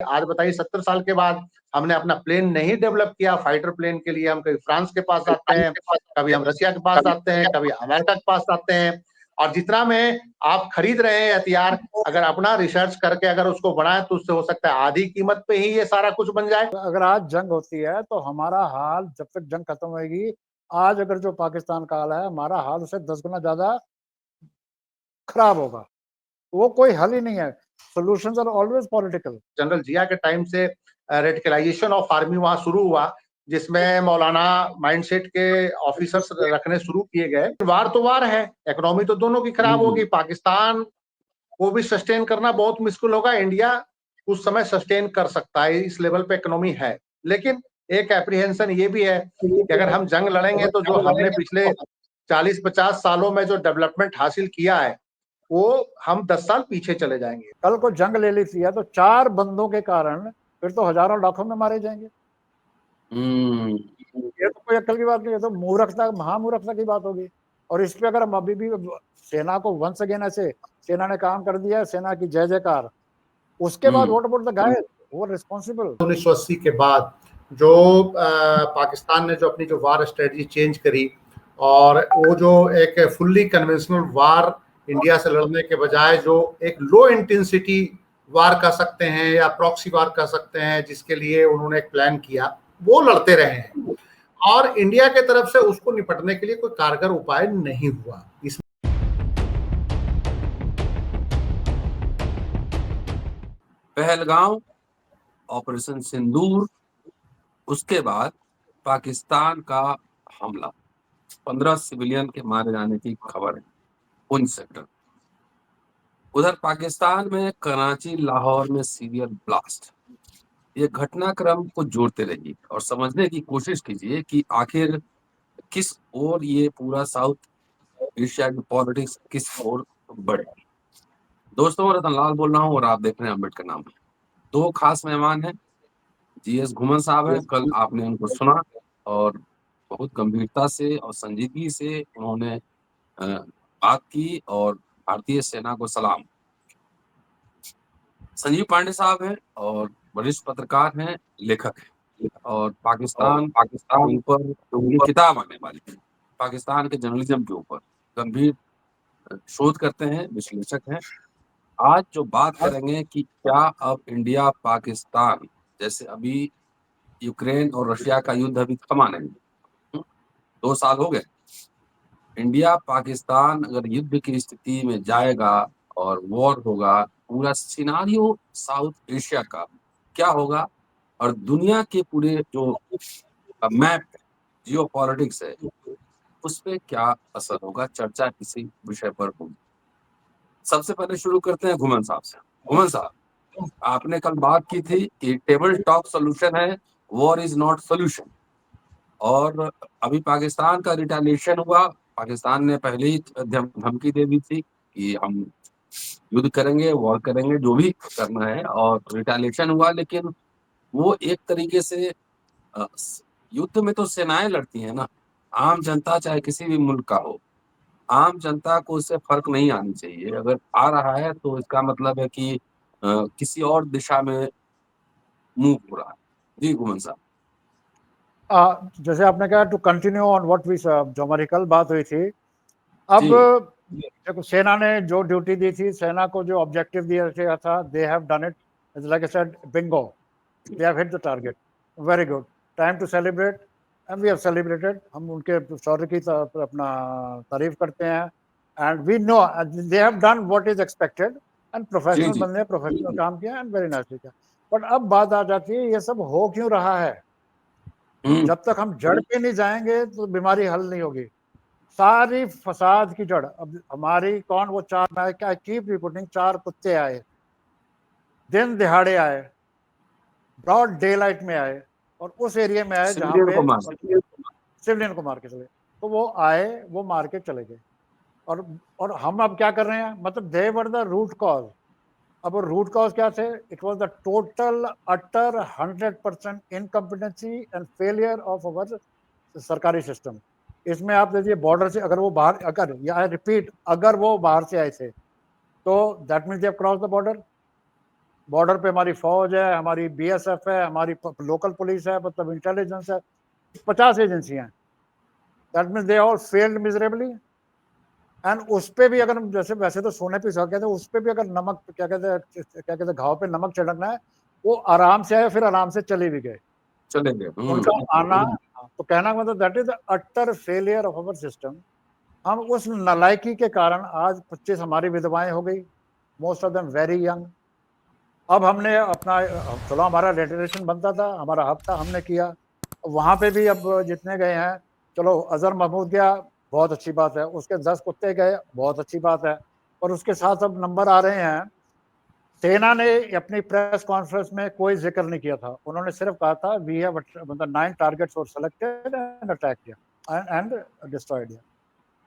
आज बताइए 70 साल के बाद हमने अपना प्लेन नहीं डेवलप किया फाइटर प्लेन के लिए। हम कभी फ्रांस के पास आते हैं, कभी हम रशिया के पास आते हैं, कभी अमेरिका के पास आते हैं। और जितना में आप खरीद रहे हैं हथियार, अगर अपना रिसर्च करके अगर उसको बढ़ाएं तो उससे हो सकता है आधी कीमत पे ही ये सारा कुछ बन जाए। अगर आज जंग होती है तो हमारा हाल जब तक जंग खत्म होगी, आज अगर जो पाकिस्तान का हाल है, हमारा हाल उससे 10 गुना ज्यादा खराब होगा। वो कोई हल ही नहीं है। Solutions are always political. General Zia के टाइम से रेडिकलाइजेशन ऑफ आर्मी वहां शुरू हुआ, जिसमें मौलाना माइंडसेट के ऑफिसर्स रखने शुरू किए गए। वार तो वार है, इकोनॉमी तो दोनों की खराब होगी। पाकिस्तान को भी सस्टेन करना बहुत मुश्किल होगा। इंडिया उस समय सस्टेन कर सकता है, इस लेवल पे इकोनॉमी है। लेकिन एक एप्रीहेंशन ये भी है कि अगर हम जंग लड़ेंगे तो जो हमने पिछले 40-50 सालों में जो डेवलपमेंट हासिल किया है, वो हम 10 साल पीछे चले जाएंगे। कल को जंग ले ली थी तो 4 बंदों के कारण फिर तो हजारों लाखों में मारे जाएंगे। ये तो कोई अक्ल की बात नहीं है, तो मूर्खता, महामूर्खता की बात होगी। और इस पे अगर हम अभी भी सेना को वंस अगेन ऐसे सेना ने काम कर दिया, सेना की जय जयकार, उसके बाद व्हाट अबाउट द गाइस वो रिस्पांसिबल। 1980 के बाद जो पाकिस्तान ने जो अपनी जो वार स्ट्रेटजी चेंज करी, और वो जो एक फुल्ली कन्वेंशनल वार इंडिया से लड़ने के बजाय जो एक लो इंटेंसिटी वार कह सकते हैं या प्रॉक्सी वार कह सकते हैं, जिसके लिए उन्होंने एक प्लान किया, वो लड़ते रहे हैं। और इंडिया के तरफ से उसको निपटने के लिए कोई कारगर उपाय नहीं हुआ। इस पहलगांव, ऑपरेशन सिंदूर, उसके बाद पाकिस्तान का हमला, 15 सिविलियन के मारे जाने की खबर है पुंछ सेक्टर। उधर पाकिस्तान में कराची, लाहौर में सीवियर ब्लास्ट। ये घटनाक्रम को जोड़ते रहिए और समझने की कोशिश कीजिए कि आखिर किस ओर ये पूरा साउथ एशिया की पॉलिटिक्स किस ओर बढ़ेगी। दोस्तों, रतनलाल बोल रहा हूँ और आप देख रहे हैं अम्बेडकर नाम। 2 खास मेहमान हैं, जीएस घुमन साहब हैं। कल आपने उनको सुना और बहुत गंभीरता से और संजीदगी से उन्होंने बात की और भारतीय सेना को सलाम। संजीव पांडे साहब हैं और वरिष्ठ पत्रकार हैं, लेखक हैं, और पाकिस्तान के ऊपर उनकी किताब आने वाली है, पाकिस्तान के जर्नलिज्म के ऊपर गंभीर शोध करते हैं, विश्लेषक हैं। आज जो बात करेंगे कि क्या अब इंडिया पाकिस्तान, जैसे अभी यूक्रेन और रशिया का युद्ध अभी थमा नहीं, 2 साल हो गए, इंडिया पाकिस्तान अगर युद्ध की स्थिति में जाएगा और वॉर होगा, पूरा सिनारियो साउथ एशिया का क्या होगा और दुनिया के पूरे जो मैप जियो पॉलिटिक्स है उस पर क्या असर होगा, चर्चा किसी विषय पर होगी। सबसे पहले शुरू करते हैं घुमन साहब से। घुमन साहब, आपने कल बात की थी कि टेबल टॉक सोल्यूशन है, वॉर इज नॉट सोल्यूशन। और अभी पाकिस्तान का रिटेलिएशन हुआ, पाकिस्तान ने पहले ही धमकी दे दी थी कि हम युद्ध करेंगे, वॉर करेंगे, जो भी करना है, और रिटेलिएशन हुआ। लेकिन वो एक तरीके से युद्ध में तो सेनाएं लड़ती हैं ना, आम जनता चाहे किसी भी मुल्क का हो, आम जनता को उससे फर्क नहीं आनी चाहिए। अगर आ रहा है तो इसका मतलब है कि किसी और दिशा में मूव हो रहा है। जी घुमन साहब। जैसे आपने कहा to continue on what we, जो हमारी कल बात हुई थी, अब देखो सेना ने जो ड्यूटी दी थी, सेना को जो ऑब्जेक्टिव दिया गया था, they have done it. Like I said, bingo, they have hit the target. Very good, time to celebrate and we have celebrated. हम उनके शौर्य की अपना तारीफ करते हैं। And we know they have done what is expected and professional बंदे professional काम किया एंड वेरी नाइसली किया। बट अब बात आ जाती है, ये सब हो क्यों रहा है? जब तक हम जड़ पे नहीं जाएंगे तो बीमारी हल नहीं होगी। सारी फसाद की जड़ अब हमारी कौन, वो 4, मैं क्या कीप रिपोर्टिंग, 4 कुत्ते आए, दिन दिहाड़े आए, ब्रॉड डे लाइट में आए, और उस एरिया में आए जहां पे सिविलियन को मार के चले। तो वो आए, वो मार के चले गए। और हम अब क्या कर रहे हैं, मतलब दे वर द रूट कॉज। अब रूट कॉज क्या थे? It was the total utter 100% incompetency and failure of our सरकारी सिस्टम। इसमें आप देखिए, बॉर्डर से अगर वो बाहर, अगर या रिपीट, अगर वो बाहर से आए थे तो that means they have cross the border. Border पे हमारी फौज है, हमारी बीएसएफ है, हमारी लोकल पुलिस है, मतलब इंटेलिजेंस है, 50 एजेंसियां हैं। That means they all failed miserably. And उस पे भी अगर हम जैसे वैसे तो सोने पे कहते हैं, उस पे भी अगर नमक क्या कहते हैं घाव पे नमक छिड़कना है, वो आराम से आए, फिर आराम से चले भी गए। चलेंगे। उनका आना, तो कहना मतलब that is the utter failure of our system. हम उस नालायकी के कारण आज 25 हमारी विधवाएं हो गई, most of them very young. अब हमने अपना, चलो हमारा रेटरेशन बनता था, हमारा हक था, हमने किया। वहां पे भी अब जितने गए हैं, चलो अजहर महमूद गया, बहुत अच्छी बात है, उसके 10 कुत्ते गए, बहुत अच्छी बात है, पर उसके साथ अब नंबर आ रहे हैं। सेना ने अपनी प्रेस कॉन्फ्रेंस में कोई जिक्र नहीं किया था, उन्होंने सिर्फ कहा था वी हैव मतलब 9 targets were selected and attack किया एंड डिस्ट्रॉयड।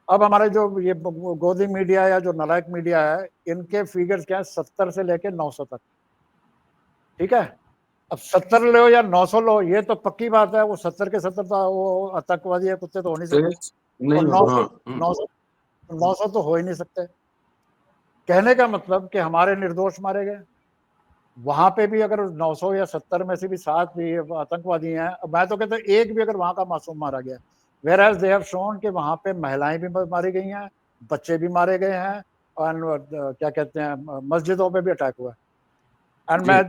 अब हमारे जो ये गोदी मीडिया या जो नालायक मीडिया है, इनके फिगर्स क्या है, 70 से लेके 900 तक, ठीक है। अब 70 लो या 900 लो, ये तो पक्की बात है, वो 70 के 70 तो वो आतंकवादी है, कुत्ते तो हो नहीं सकते, नहीं, और 900 तो हो ही नहीं सकते। कहने का मतलब कि हमारे निर्दोष मारे गए। वहां पे भी अगर 900 या 70 में से भी 7 भी आतंकवादी हैं, मैं तो कहता हूँ एक भी अगर वहां का मासूम मारा गया, whereas they have shown कि वहां पे महिलाएं भी मारी गई हैं, बच्चे भी मारे गए हैं, और क्या कहते हैं मस्जिदों पे भी अटैक हुआ है। एंड मैं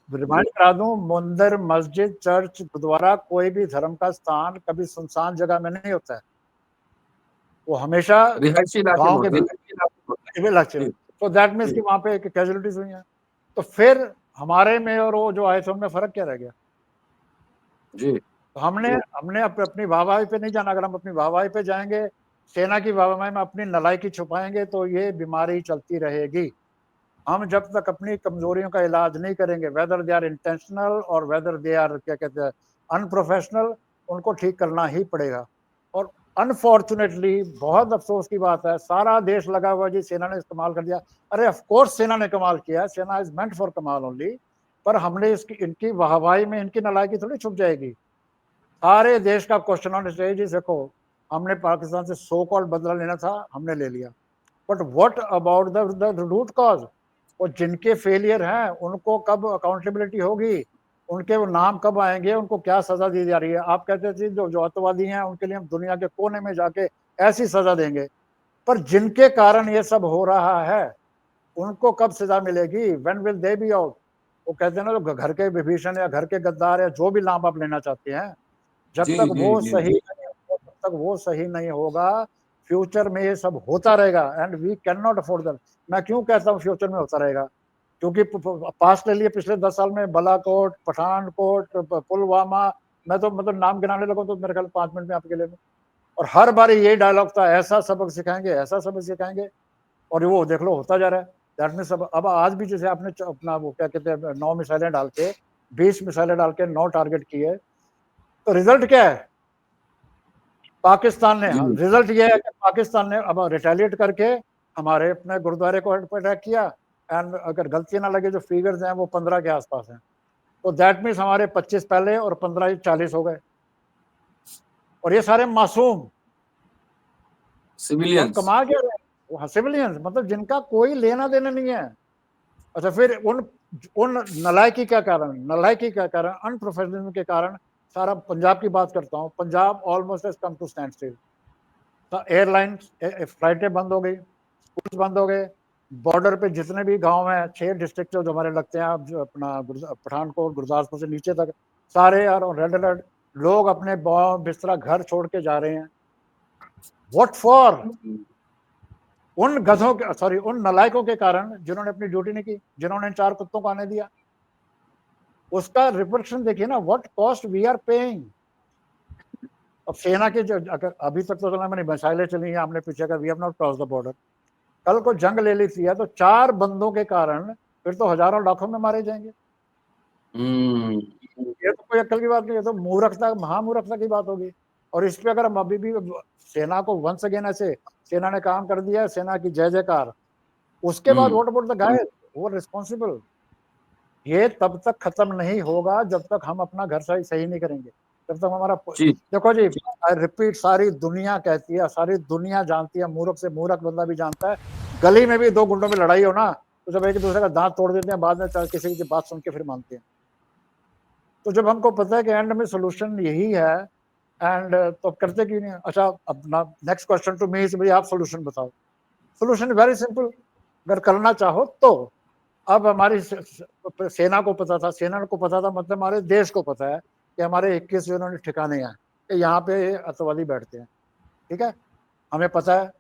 रिमाइंड करा दूं, मंदिर, मस्जिद, चर्च, गुरुद्वारा, कोई भी धर्म का स्थान कभी सुनसान जगह में नहीं होता है, वो हमेशा रिहायशी गांव के इलाके। तो दैट मीन्स कि वहां पे कैजुअलिटीज हुई हैं। तो फिर हमारे में और वो जो आए थे उनमें फर्क क्या रह गया जी? तो हमने अपनी वाहवाही पे नहीं जाना। अगर हम अपनी वाहवाही पे जाएंगे, सेना की वाहवाही में अपनी नालायकी छुपाएंगे, तो ये बीमारी चलती रहेगी। हम जब तक अपनी कमजोरियों का इलाज नहीं करेंगे, वेदर दे आर इंटेंशनल और वेदर दे आर क्या कहते हैं अनप्रोफेशनल, उनको ठीक करना ही पड़ेगा। और अनफॉर्चुनेटली बहुत अफसोस की बात है, सारा देश लगा हुआ जी सेना ने इस्तेमाल कर दिया। अरे ऑफ कोर्स सेना ने कमाल किया, सेना इज मेंट फॉर कमाल ओनली, पर हमने इसकी इनकी वाहवाही में इनकी नालायकी थोड़ी छुप जाएगी। सारे देश का क्वेश्चन होना चाहिए जी, देखो हमने पाकिस्तान से सो कॉल्ड बदला लेना था, हमने ले लिया, but what about the root cause? वो जिनके फेलियर हैं उनको कब अकाउंटेबिलिटी होगी, उनके वो नाम कब आएंगे, उनको क्या सजा दी जा रही है? आप कहते थे जो अतवादी हैं उनके लिए हम दुनिया के कोने में जाके ऐसी सजा देंगे, पर जिनके कारण ये सब हो रहा है उनको कब सजा मिलेगी? When will they be out? वो कहते हैं ना, जो घर के विभीषण या घर के गद्दार या जो भी नाम आप लेना चाहते हैं, जब तक वो सही नहीं होगा, तब तक वो सही नहीं होगा, फ्यूचर में ये सब होता रहेगा and we can not afford that. मैं क्यों कहता हूँ फ्यूचर में होता रहेगा? क्योंकि पास्ट ले लिए पिछले 10 साल में, बालाकोट, पठानकोट, पुलवामा, मैं तो मतलब नाम गिनाने लगूं तो मेरे ख्याल 5 मिनट में आपके लिए, और हर बार यही डायलॉग था, ऐसा सबक सिखाएंगे, ऐसा सबक सिखाएंगे, और वो देख लो होता जा रहा है। दैट मीन्स अब आज भी जैसे आपने अपना वो क्या कहते हैं 9 मिसाइलें डाल के, 20 मिसाइलें डाल के 9 टारगेट किए, तो रिजल्ट क्या है? पाकिस्तान ने, रिजल्ट ये है कि पाकिस्तान ने अब रिटेलिएट करके हमारे अपने गुरुद्वारे को अटैक किया, एंड अगर गलती ना लगे जो फिगर्स हैं वो 15 के आसपास हैं, तो दैट मीन्स हमारे 25 पहले और 15 40 हो गए, और ये सारे मासूम सिविलियंस। कमा के सिविलियंस, मतलब जिनका कोई लेना देना नहीं है। अच्छा, फिर उन नालायकी का कारण, अनप्रोफेशनलिज्म के कारण, सारा पंजाब की बात करता हूँ, Punjab almost has come to stand still. Airline फ्लाइटें बंद हो गई, स्कूल बंद हो गए, बॉर्डर पे जितने भी गांव हैं, 6 डिस्ट्रिक्ट जो हमारे लगते हैं, आप जो अपना पठानकोट गुरदासपुर से नीचे तक सारे यार रेड अलर्ट, लोग अपने बिस्तरा घर छोड़ के जा रहे हैं। What for? उन गधों के, सॉरी उन नालायकों के कारण जिन्होंने अपनी ड्यूटी नहीं की, जिन्होंने इन 4 कुत्तों को आने दिया। उसका रिफ्लेक्शन देखिए ना, what cost we are paying. अब सेना के जो अगर अभी तक तो मैंने मिसाइलें चली हैं, हमने पीछे का we have not cross the border, कल को जंग ले ली थी तो 4 बंदों के कारण फिर तो हजारों लाखों में मारे जाएंगे। ये तो कोई अक्ल की बात नहीं, ये तो मूर्खता, महामूर्खता की बात होगी। और इस पे अगर हम अभी भी सेना को वंस अगेन ऐसे, सेना ने काम कर दिया, सेना की जय जयकार, उसके बाद व्हाट अबाउट द गाइस वो रिस्पॉन्सिबल? ये तब तक खत्म नहीं होगा जब तक हम अपना घर सही नहीं करेंगे, जब तक हमारा देखो जी, आई रिपीट, सारी दुनिया कहती है, सारी दुनिया जानती है, मूर्ख से मूर्ख बंदा भी जानता है, गली में भी 2 गुंडों में लड़ाई हो ना, तो जब एक दूसरे का दांत तोड़ देते हैं, बाद में किसी की बात सुन के फिर मानते हैं। तो जब हमको पता है कि एंड में सोल्यूशन यही है, एंड तो करते क्यों नहीं? अच्छा, अपना नेक्स्ट क्वेश्चन टू मी, भाई आप सोल्यूशन बताओ। सोल्यूशन वेरी सिंपल, अगर करना चाहो तो। अब हमारी सेना को पता था, मतलब हमारे देश को पता है कि हमारे 21 इन्होंने ठिकाने हैं कि यहाँ पे अतवादी बैठते हैं, ठीक है, हमें पता है,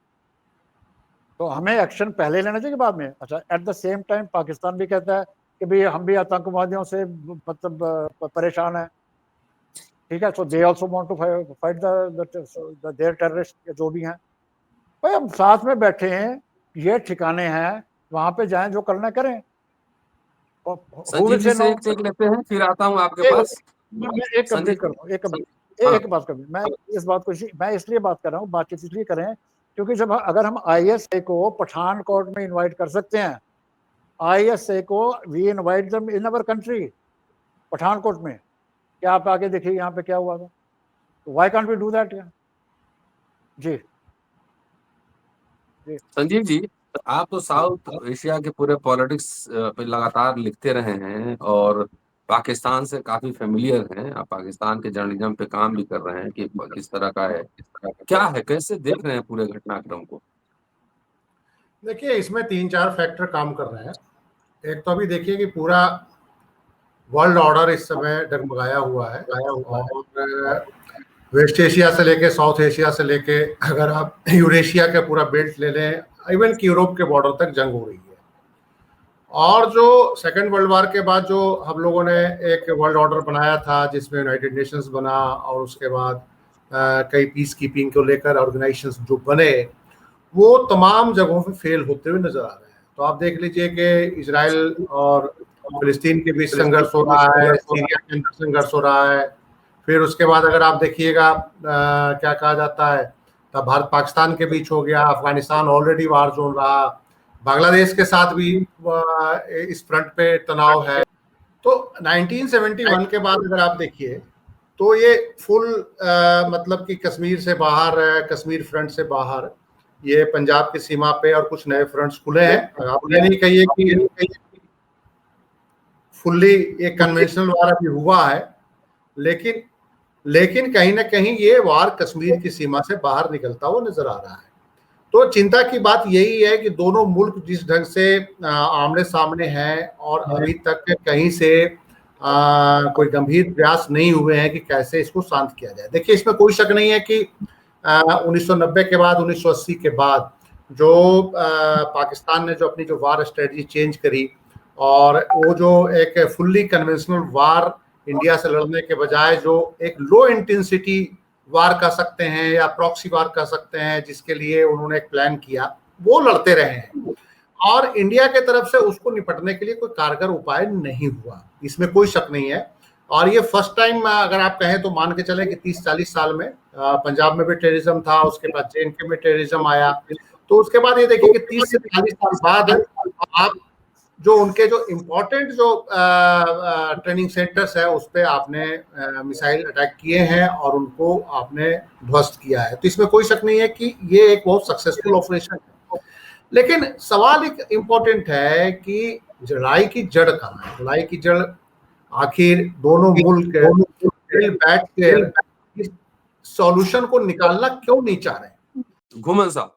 तो हमें एक्शन पहले लेना चाहिए बाद में। अच्छा, at the same time Pakistan भी कहता है कि भाई हम भी आतंकवादियों से मतलब परेशान है, ठीक है, so they also want to fight the their terrorist जो भी हैं। भाई हम साथ में बैठे हैं, ये ठिकाने हैं, वहां पे जाएं, जो करना करें। संजीव जी से एक चेक लेते हैं, फिर आता हूँ आपके पास। एक कंप्लीट कर दूं, एक बात कर, मैं इस बात को मैं इसलिए बात कर रहा हूँ, बातचीत इसलिए करें क्योंकि जब अगर हम आईएसए को पठानकोट में इनवाइट कर सकते हैं, आईएसए को we invite them in our country, Pathankot में, क्या आप आगे देखिए यहाँ पे क्या हुआ था, why can't we do that? जी संजीव जी, आप तो साउथ एशिया के पूरे पॉलिटिक्स पे लगातार लिखते रहे हैं और पाकिस्तान से काफी फेमिलियर हैं, आप पाकिस्तान के जर्नलिज्म पे काम भी कर रहे हैं कि किस तरह का है, क्या है, कैसे देख रहे हैं पूरे घटनाक्रम को? देखिए, इसमें 3-4 फैक्टर काम कर रहे हैं। एक तो अभी देखिए कि पूरा वर्ल्ड ऑर्डर इस समय डगमगाया हुआ है, और वेस्ट एशिया से लेके साउथ एशिया से लेके अगर आप यूरेशिया का पूरा बेल्ट ले लें, इवन कि यूरोप के बॉर्डर तक जंग हो रही है। और जो सेकेंड वर्ल्ड वार के बाद जो हम लोगों ने एक वर्ल्ड ऑर्डर बनाया था जिसमें यूनाइटेड नेशंस बना, और उसके बाद कई पीस कीपिंग को लेकर ऑर्गेनाइजेशंस जो बने, वो तमाम जगहों पे फेल होते हुए नजर आ रहे हैं। तो आप देख लीजिए कि इजराइल और फिलिस्तीन के बीच संघर्ष हो रहा है, सीरिया के अंदर संघर्ष हो रहा है। फिर उसके बाद अगर आप देखिएगा क्या कहा जाता है, तब भारत पाकिस्तान के बीच हो गया, अफगानिस्तान ऑलरेडी वार जोन रहा, बांग्लादेश के साथ भी इस फ्रंट पे तनाव है। तो 1971 के बाद अगर आप देखिए तो ये फुल मतलब कि कश्मीर से बाहर, कश्मीर फ्रंट से बाहर, ये पंजाब की सीमा पे और कुछ नए फ्रंट्स खुले हैं। आप ये नहीं कहिए कि फुल्ली एक कन्वेंशनल वार अभी हुआ है, लेकिन कहीं ना कहीं ये वार कश्मीर की सीमा से बाहर निकलता हुआ नजर आ रहा है। तो चिंता की बात यही है कि दोनों मुल्क जिस ढंग से आमने सामने हैं और अभी तक कहीं से कोई गंभीर प्रयास नहीं हुए हैं कि कैसे इसको शांत किया जाए। देखिए, इसमें कोई शक नहीं है कि 1990 के बाद, 1980 के बाद जो पाकिस्तान ने जो अपनी जो वार स्ट्रेटजी चेंज करी, और वो जो एक फुल्ली कन्वेंशनल वार इंडिया से लड़ने के बजाय जो एक लो इंटेंसिटी वार कर सकते हैं या प्रॉक्सी वार कर सकते हैं, जिसके लिए उन्होंने एक प्लान किया, वो लड़ते रहे हैं। और इंडिया के तरफ से उसको निपटने के लिए कोई कारगर उपाय नहीं हुआ, इसमें कोई शक नहीं है। और ये फर्स्ट टाइम अगर आप कहें तो मान के चले कि 30-40 साल में पंजाब में भी टेररिज्म था, उसके बाद JNK में टेररिज्म आया, तो उसके बाद ये देखिए कि 30 से 40 साल बाद आप जो उनके जो इम्पोर्टेंट जो ट्रेनिंग सेंटर्स है उस पर आपने मिसाइल अटैक किए हैं और उनको आपने ध्वस्त किया है। तो इसमें कोई शक नहीं है कि ये एक बहुत सक्सेसफुल ऑपरेशन है। लेकिन सवाल एक इम्पोर्टेंट है कि लड़ाई की जड़ कहाँ है? लड़ाई की जड़ आखिर दोनों मुल्क बैठ के सॉल्यूशन को निकालना क्यों नहीं चाह रहे? घुमन साहब,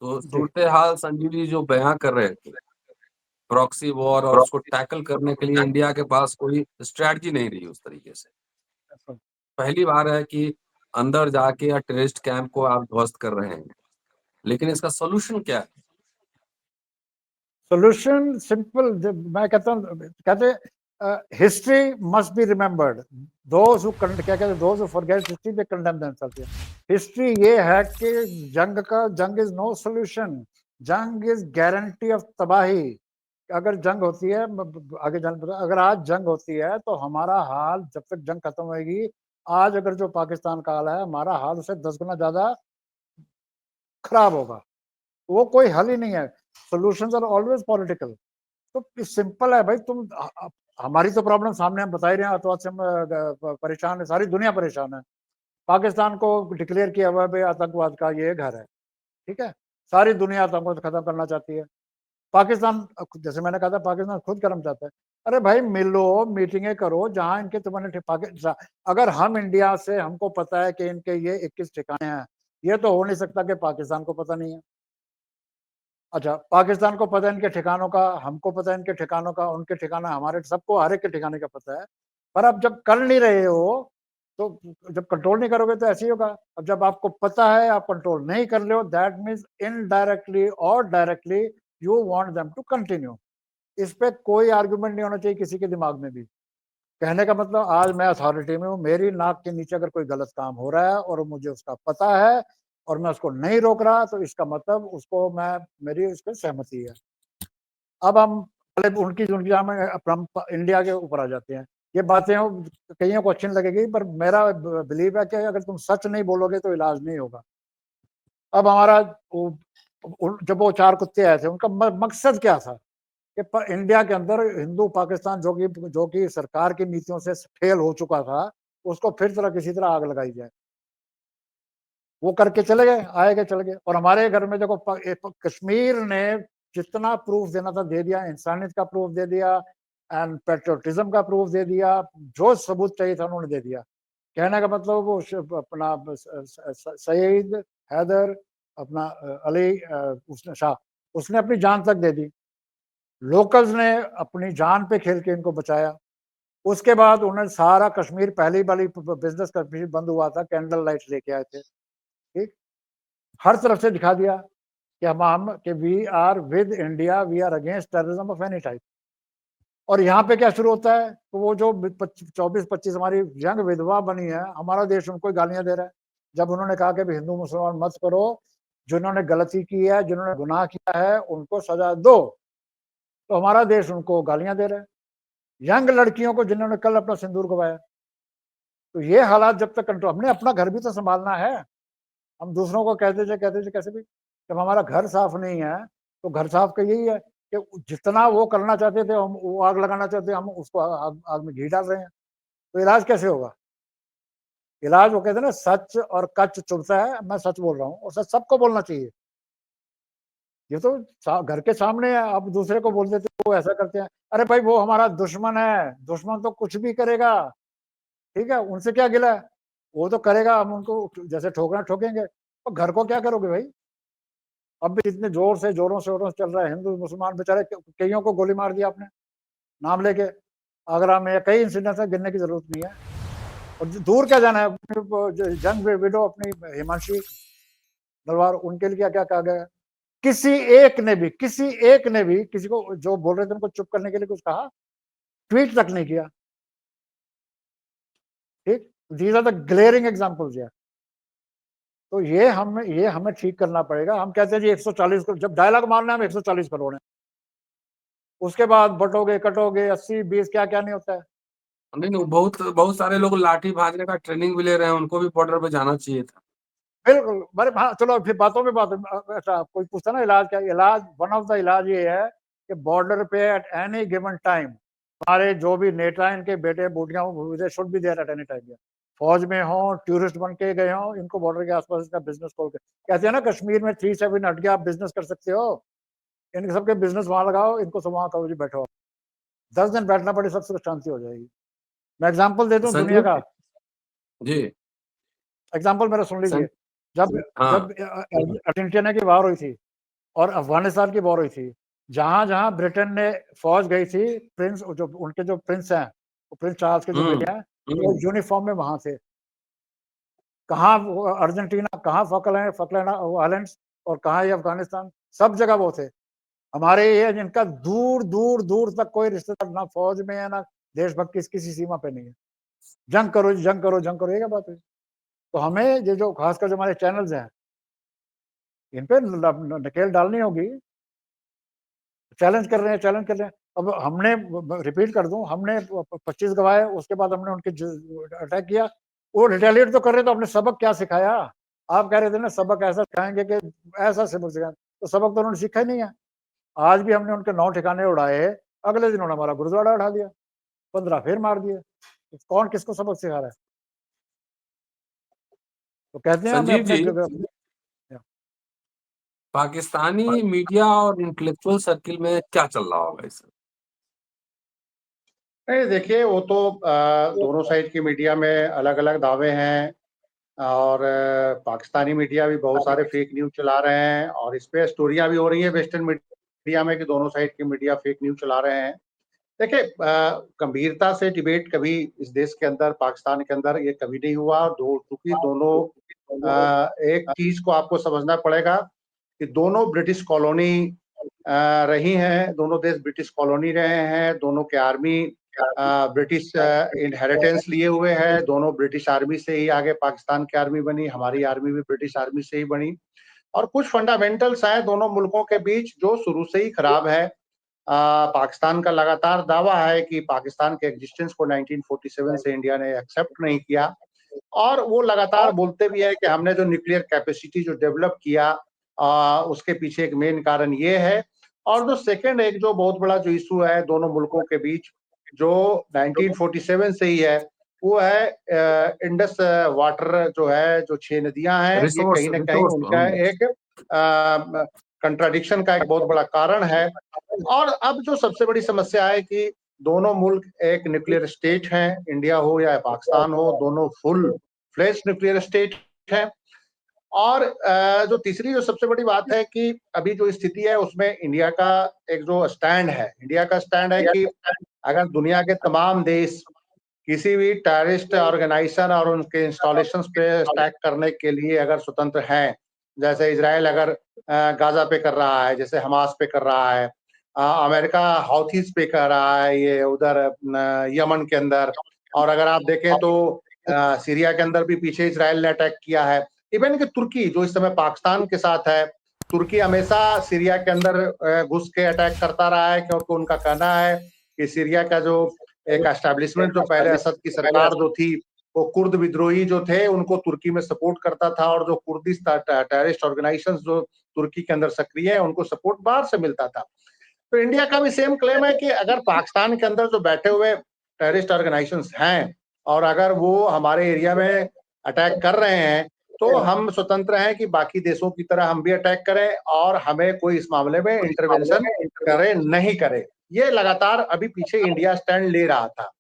तो सूरत हाल संजीव जी जो बयां कर रहे थे, प्रॉक्सी वॉर और उसको टैकल करने के लिए इंडिया के पास कोई स्ट्रेटजी नहीं रही उस तरीके से। पहली बार है कि अंदर जाके या टेररिस्ट कैंप को आप ध्वस्त कर रहे हैं, लेकिन इसका सोल्यूशन क्या है? सोल्यूशन सिंपल, मैं कहता हूँ, कहते history must be remembered, those who क्या कहते हैं, those who forget history they condemn themselves. History ये है कि जंग इज नो सोल्यूशन, जंग इज गारंटी ऑफ तबाही। अगर जंग होती है आगे अगर आज जंग होती है तो हमारा हाल, जब तक जंग खत्म होगी, आज अगर जो पाकिस्तान का हाल है, हमारा हाल उससे 10 गुना ज्यादा खराब होगा। वो कोई हल ही नहीं है। Solutions are always political. तो सिंपल है भाई, तुम हमारी तो प्रॉब्लम सामने हम बता ही रहे हैं, आतंकवाद से हम परेशान है, सारी दुनिया परेशान है। पाकिस्तान को डिक्लेयर किया हुआ है आतंकवाद का ये घर है, ठीक है, सारी दुनिया आतंकवाद खत्म करना चाहती है। पाकिस्तान, जैसे मैंने कहा था, पाकिस्तान खुद कर्म चाहता है। अरे भाई मिलो, मीटिंगें करो जहां इनके तुम्हारे अगर हम इंडिया से, हमको पता है कि इनके ये 21 ठिकाने हैं, ये तो हो नहीं सकता कि पाकिस्तान को पता नहीं है। अच्छा, पाकिस्तान को पता है इनके ठिकानों का, हमको पता है इनके ठिकानों का, उनके ठिकाना हमारे, सबको हर एक के ठिकाने का पता है। पर अब जब कर नहीं रहे हो, तो जब कंट्रोल नहीं करोगे तो ऐसे ही होगा। अब जब आपको पता है, आप कंट्रोल नहीं कर रहे हो, दैट मीन्स इनडायरेक्टली और directly you want them to continue. इस पे कोई आर्गुमेंट नहीं होना चाहिए किसी के दिमाग में भी। कहने का मतलब, आज मैं अथॉरिटी में हूँ, मेरी नाक के नीचे अगर कोई गलत काम हो रहा है और मुझे उसका पता है और मैं उसको नहीं रोक रहा, तो इसका मतलब उसको मेरी उस पर सहमति है। अब हम पहले उनकी इंडिया के ऊपर आ जाते हैं। ये बातें कईयों को अच्छी नहीं लगेगी, पर मेरा बिलीव है कि अगर तुम सच नहीं बोलोगे तो इलाज नहीं होगा। अब हमारा जब वो 4 कुत्ते आए थे, उनका मकसद क्या था कि इंडिया के अंदर हिंदू पाकिस्तान जो कि सरकार की नीतियों से फेल हो चुका था, उसको फिर किसी तरह आग लगाई जाए। वो करके चले गए, आए गए, चले गए। और हमारे घर में देखो, कश्मीर ने जितना प्रूफ देना था दे दिया, इंसानियत का प्रूफ दे दिया, एंड पेट्रोटिज्म का प्रूफ दे दिया, जो सबूत चाहिए था उन्होंने दे दिया। कहने का मतलब वो अपना सईद हैदर, अपना अली उसने शाह, उसने अपनी जान तक दे दी। लोकल्स ने अपनी जान पे खेल के इनको बचाया। उसके बाद उन्होंने सारा कश्मीर, पहली वाली बिजनेस कश्मीर बंद हुआ था, कैंडल लाइट लेके आए थे, ठीक, हर तरफ से दिखा दिया कि हम कि we are with India, we are against terrorism of any type. और यहाँ पे क्या शुरू होता है, तो वो जो 24-25 हमारी यंग विधवा बनी है, हमारा देश उनको गालियां दे रहा है। जब उन्होंने कहा कि हिंदू मुसलमान मत करो, जिन्होंने गलती की है, जिन्होंने गुनाह किया है, उनको सजा दो, तो हमारा देश उनको गालियां दे रहा है। यंग लड़कियों को जिन्होंने कल अपना सिंदूर गवाया। तो ये हालात जब तक कंट्रोल, हमने अपना घर भी तो संभालना है। हम दूसरों को कहते थे कैसे भी, जब हमारा घर साफ नहीं है, तो घर साफ का यही है कि जितना वो करना चाहते थे, हम वो आग लगाना चाहते, हम उसको आग में घी डाल रहे हैं। तो इलाज कैसे होगा? इलाज, वो कहते हैं ना, सच और कच चुभता है। मैं सच बोल रहा हूँ, और सच सबको बोलना चाहिए। ये तो घर के सामने है, आप दूसरे को बोल देते हो, वो ऐसा करते हैं। अरे भाई, वो हमारा दुश्मन है, दुश्मन तो कुछ भी करेगा, ठीक है, उनसे क्या गिला है, वो तो करेगा, हम उनको जैसे ठोकना ठोकेंगे। तो घर को क्या करोगे भाई? अब भी इतने जोरों से चल रहा है, हिंदू मुसलमान बेचारे, कईयों को गोली मार दिया आपने नाम लेके। आगरा में कई इंसिडेंट है, गिनने की जरूरत नहीं है। और दूर क्या जाना है, जंग विडो अपनी हिमांशी तलवार, उनके लिए क्या क्या कहा गया? किसी एक ने भी किसी को जो बोल रहे थे उनको चुप करने के लिए कुछ कहा? ट्वीट तक नहीं किया। ठीक, these are the glaring examples यार। तो ये हमें ठीक करना पड़ेगा। हम कहते हैं जी 140 करोड़, जब डायलॉग मारना है हम 140 करोड़ है, उसके बाद बटोगे कटोगे 80-20 क्या क्या नहीं होता है। नहीं नहीं, बहुत बहुत सारे लोग लाठी भाजने का ट्रेनिंग भी ले रहे हैं, उनको भी बॉर्डर पे जाना चाहिए था। बिल्कुल, बड़े हाँ, चलो फिर बातों में बात। अच्छा, कोई पूछता ना इलाज क्या? इलाज, वन ऑफ द इलाज ये है कि बॉर्डर पे एट एनी गिवन टाइम हमारे जो भी नेता, इनके बेटे बेटियां, they should be there at any time. फौज में हो, टूरिस्ट बन के गए हो, इनको बॉर्डर के आसपास इसका बिजनेस खोल के, कहते हैं ना कश्मीर में 37 हट के आप बिजनेस कर सकते हो, इनके सबके बिजनेस वहां लगाओ, इनको सब वहां करो जी, बैठो 10 दिन बैठना पड़े, सबसे शांति हो जाएगी। मैं एग्जाम्पल दे दूं दुनिया संजीव का, जी, एग्जाम्पल मेरा सुन लीजिए। जब हाँ जब अर्जेंटीना की वार हुई थी और अफगानिस्तान की वॉर हुई थी, जहां जहां ब्रिटेन ने फौज गई थी, प्रिंस जो उनके जो प्रिंस हैं, वो प्रिंस चार्ल्स के जो बेटे हैं, वो यूनिफॉर्म में वहां थे। कहाँ अर्जेंटीना, कहाँ फकलैंड आइलैंड्स, और कहाँ ये अफगानिस्तान, सब जगह वो थे। हमारे ये जिनका दूर दूर दूर तक कोई रिश्तेदार ना फौज में है, ना देशभक्ति किसी सीमा पे नहीं है। जंग करो जंग करो जंग करो, ये क्या बात है? तो हमें ये जो खासकर जो हमारे चैनल्स हैं, इन पे नकेल डालनी होगी। चैलेंज कर रहे हैं। अब हमने, रिपीट कर दूं, हमने 25 गवाए, उसके बाद हमने उनके अटैक किया, वो रिटेलिएट तो कर रहे, तो हमने सबक क्या सिखाया? आप कह रहे थे ना सबक ऐसा सिखाएंगे कि ऐसा सबक सिखाएंगे, तो सबक तो उन्होंने सीखा ही नहीं है। आज भी हमने उनके 9 ठिकाने उड़ाए, अगले दिन उन्होंने हमारा गुरुद्वारा उड़ा दिया, 15 फिर मार दिए। कौन किसको सबक सिखा रहा है? तो कहते हैं हमें संजीव अपने जी, पाकिस्तानी मीडिया और इंटेलेक्चुअल सर्किल में क्या चल रहा होगा इस? नहीं देखिए, वो तो दोनों साइड की मीडिया में अलग अलग दावे हैं, और पाकिस्तानी मीडिया भी बहुत सारे फेक न्यूज चला रहे हैं, और इस पे स्टोरियां भी हो रही है वेस्टर्न मीडिया में कि दोनों साइड की मीडिया फेक न्यूज चला रहे हैं। देखिए, गंभीरता से डिबेट कभी इस देश के अंदर, पाकिस्तान के अंदर ये कभी नहीं हुआ। क्योंकि दोनों एक चीज को आपको समझना पड़ेगा कि दोनों ब्रिटिश कॉलोनी रही हैं, दोनों देश ब्रिटिश कॉलोनी रहे हैं, दोनों के आर्मी ब्रिटिश इनहेरिटेंस लिए हुए है, दोनों ब्रिटिश आर्मी से ही आगे पाकिस्तान की आर्मी बनी, हमारी आर्मी भी ब्रिटिश आर्मी से ही बनी। और कुछ फंडामेंटल्स हैं दोनों मुल्कों के बीच जो शुरू से ही खराब है। पाकिस्तान का लगातार दावा है कि पाकिस्तान के एग्जिस्टेंस को 1947 से इंडिया ने एक्सेप्ट नहीं किया, और वो लगातार बोलते भी है कि हमने जो न्यूक्लियर कैपेसिटी जो डेवलप किया, उसके पीछे एक मेन कारण ये है। और जो सेकंड एक जो बहुत बड़ा जो इशू है दोनों मुल्कों के बीच, जो 1947 से ही है, वो है इंडस वाटर जो है, जो 6 नदियां हैं, ये कहीं न कहीं उनका एक कंट्राडिक्शन का एक बहुत बड़ा कारण है। और अब जो सबसे बड़ी समस्या है कि दोनों मुल्क एक न्यूक्लियर स्टेट हैं, इंडिया हो या पाकिस्तान हो, दोनों फुल फ्लेश्ड न्यूक्लियर स्टेट हैं। और जो तीसरी जो सबसे बड़ी बात है कि अभी जो स्थिति है उसमें इंडिया का एक जो स्टैंड है, इंडिया का स्टैंड है कि अगर दुनिया के तमाम देश किसी भी टेररिस्ट ऑर्गेनाइजेशन और उनके इंस्टॉलेशंस पे अटैक करने के लिए अगर स्वतंत्र हैं, जैसे इजराइल अगर गाजा पे कर रहा है, जैसे हमास पे कर रहा है, अमेरिका हौथीज पे कर रहा है, ये उधर यमन के अंदर, और अगर आप देखें तो सीरिया के अंदर भी पीछे इजराइल ने अटैक किया है। इवन कि तुर्की जो इस समय पाकिस्तान के साथ है, तुर्की हमेशा सीरिया के अंदर घुस के अटैक करता रहा है, क्योंकि उनका कहना है कि सीरिया का जो एक एस्टैब्लिशमेंट जो पहले असद की सरकार जो थी, वो कुर्द विद्रोही जो थे उनको तुर्की में सपोर्ट करता था, और जो कुर्दिश टेररिस्ट ऑर्गेनाइजेशन जो तुर्की के अंदर सक्रिय है उनको सपोर्ट बाहर से मिलता था। तो इंडिया का भी सेम क्लेम है कि अगर पाकिस्तान के अंदर जो बैठे हुए टेररिस्ट ऑर्गेनाइजेशंस हैं और अगर वो हमारे एरिया में अटैक कर रहे हैं, तो हम स्वतंत्र हैं कि बाकी देशों की तरह हम भी अटैक करें, और हमें कोई इस मामले में इंटरवेंशन करे नहीं करे। ये लगातार अभी पीछे इंडिया स्टैंड ले रहा था।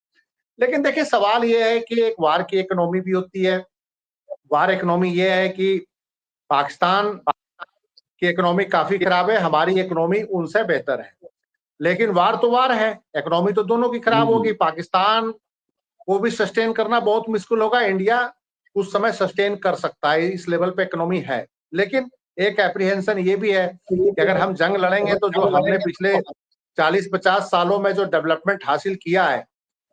लेकिन देखिए, सवाल ये है कि एक वार की इकोनॉमी भी होती है। वार इकोनॉमी ये है कि पाकिस्तान की इकोनॉमी काफी खराब है, हमारी इकोनॉमी उनसे बेहतर है। लेकिन वार तो वार है, इकोनॉमी तो दोनों की खराब होगी। पाकिस्तान को भी सस्टेन करना बहुत मुश्किल होगा, इंडिया उस समय सस्टेन कर सकता है, इस लेवल पे इकोनॉमी है। लेकिन एक एप्रीहेंशन ये भी है कि अगर हम जंग लड़ेंगे तो जो हमने पिछले 40-50 सालों में जो डेवलपमेंट हासिल किया है,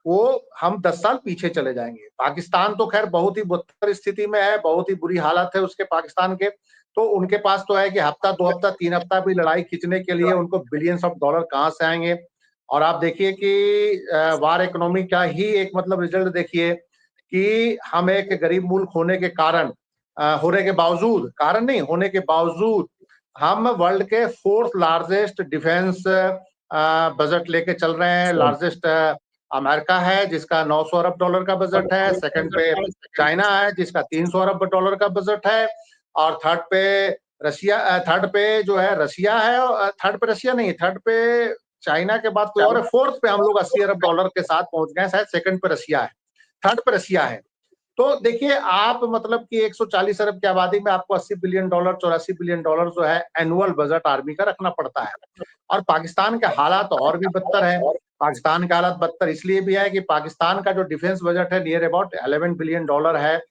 वो हम 10 साल पीछे चले जाएंगे। पाकिस्तान तो खैर बहुत ही बदतर स्थिति में है, बहुत ही बुरी हालत है उसके पाकिस्तान के। तो उनके पास तो है कि हफ्ता 2 हफ्ता 3 हफ्ता भी लड़ाई खींचने के लिए उनको बिलियंस ऑफ डॉलर कहाँ से आएंगे। और आप देखिए कि वार इकोनॉमी का ही एक मतलब रिजल्ट देखिए कि हम एक गरीब मुल्क होने के कारण, होने के बावजूद, कारण नहीं होने के बावजूद, हम वर्ल्ड के 4th लार्जेस्ट डिफेंस बजट लेके चल रहे हैं। लार्जेस्ट अमेरिका है जिसका 900 अरब डॉलर का बजट है, सेकंड पे चाइना है जिसका 300 अरब डॉलर का बजट है, और थर्ड पे रशिया, थर्ड पे जो है रशिया है, और थर्ड पे रशिया नहीं, थर्ड पे चाइना के बाद कोई और है, फोर्थ पे हम लोग 80 अरब डॉलर के साथ पहुंच गए, शायद सेकंड पे रशिया है, थर्ड पे रशिया है। तो देखिए आप मतलब कि 140 अरब की आबादी में आपको 80 बिलियन डॉलर, 84 बिलियन डॉलर जो है एनुअल बजट आर्मी का रखना पड़ता है। और पाकिस्तान के हालात और भी बदतर है। पाकिस्तान के हालात बदतर इसलिए भी है कि पाकिस्तान का जो डिफेंस बजट है नियर अबाउट 11 बिलियन डॉलर है,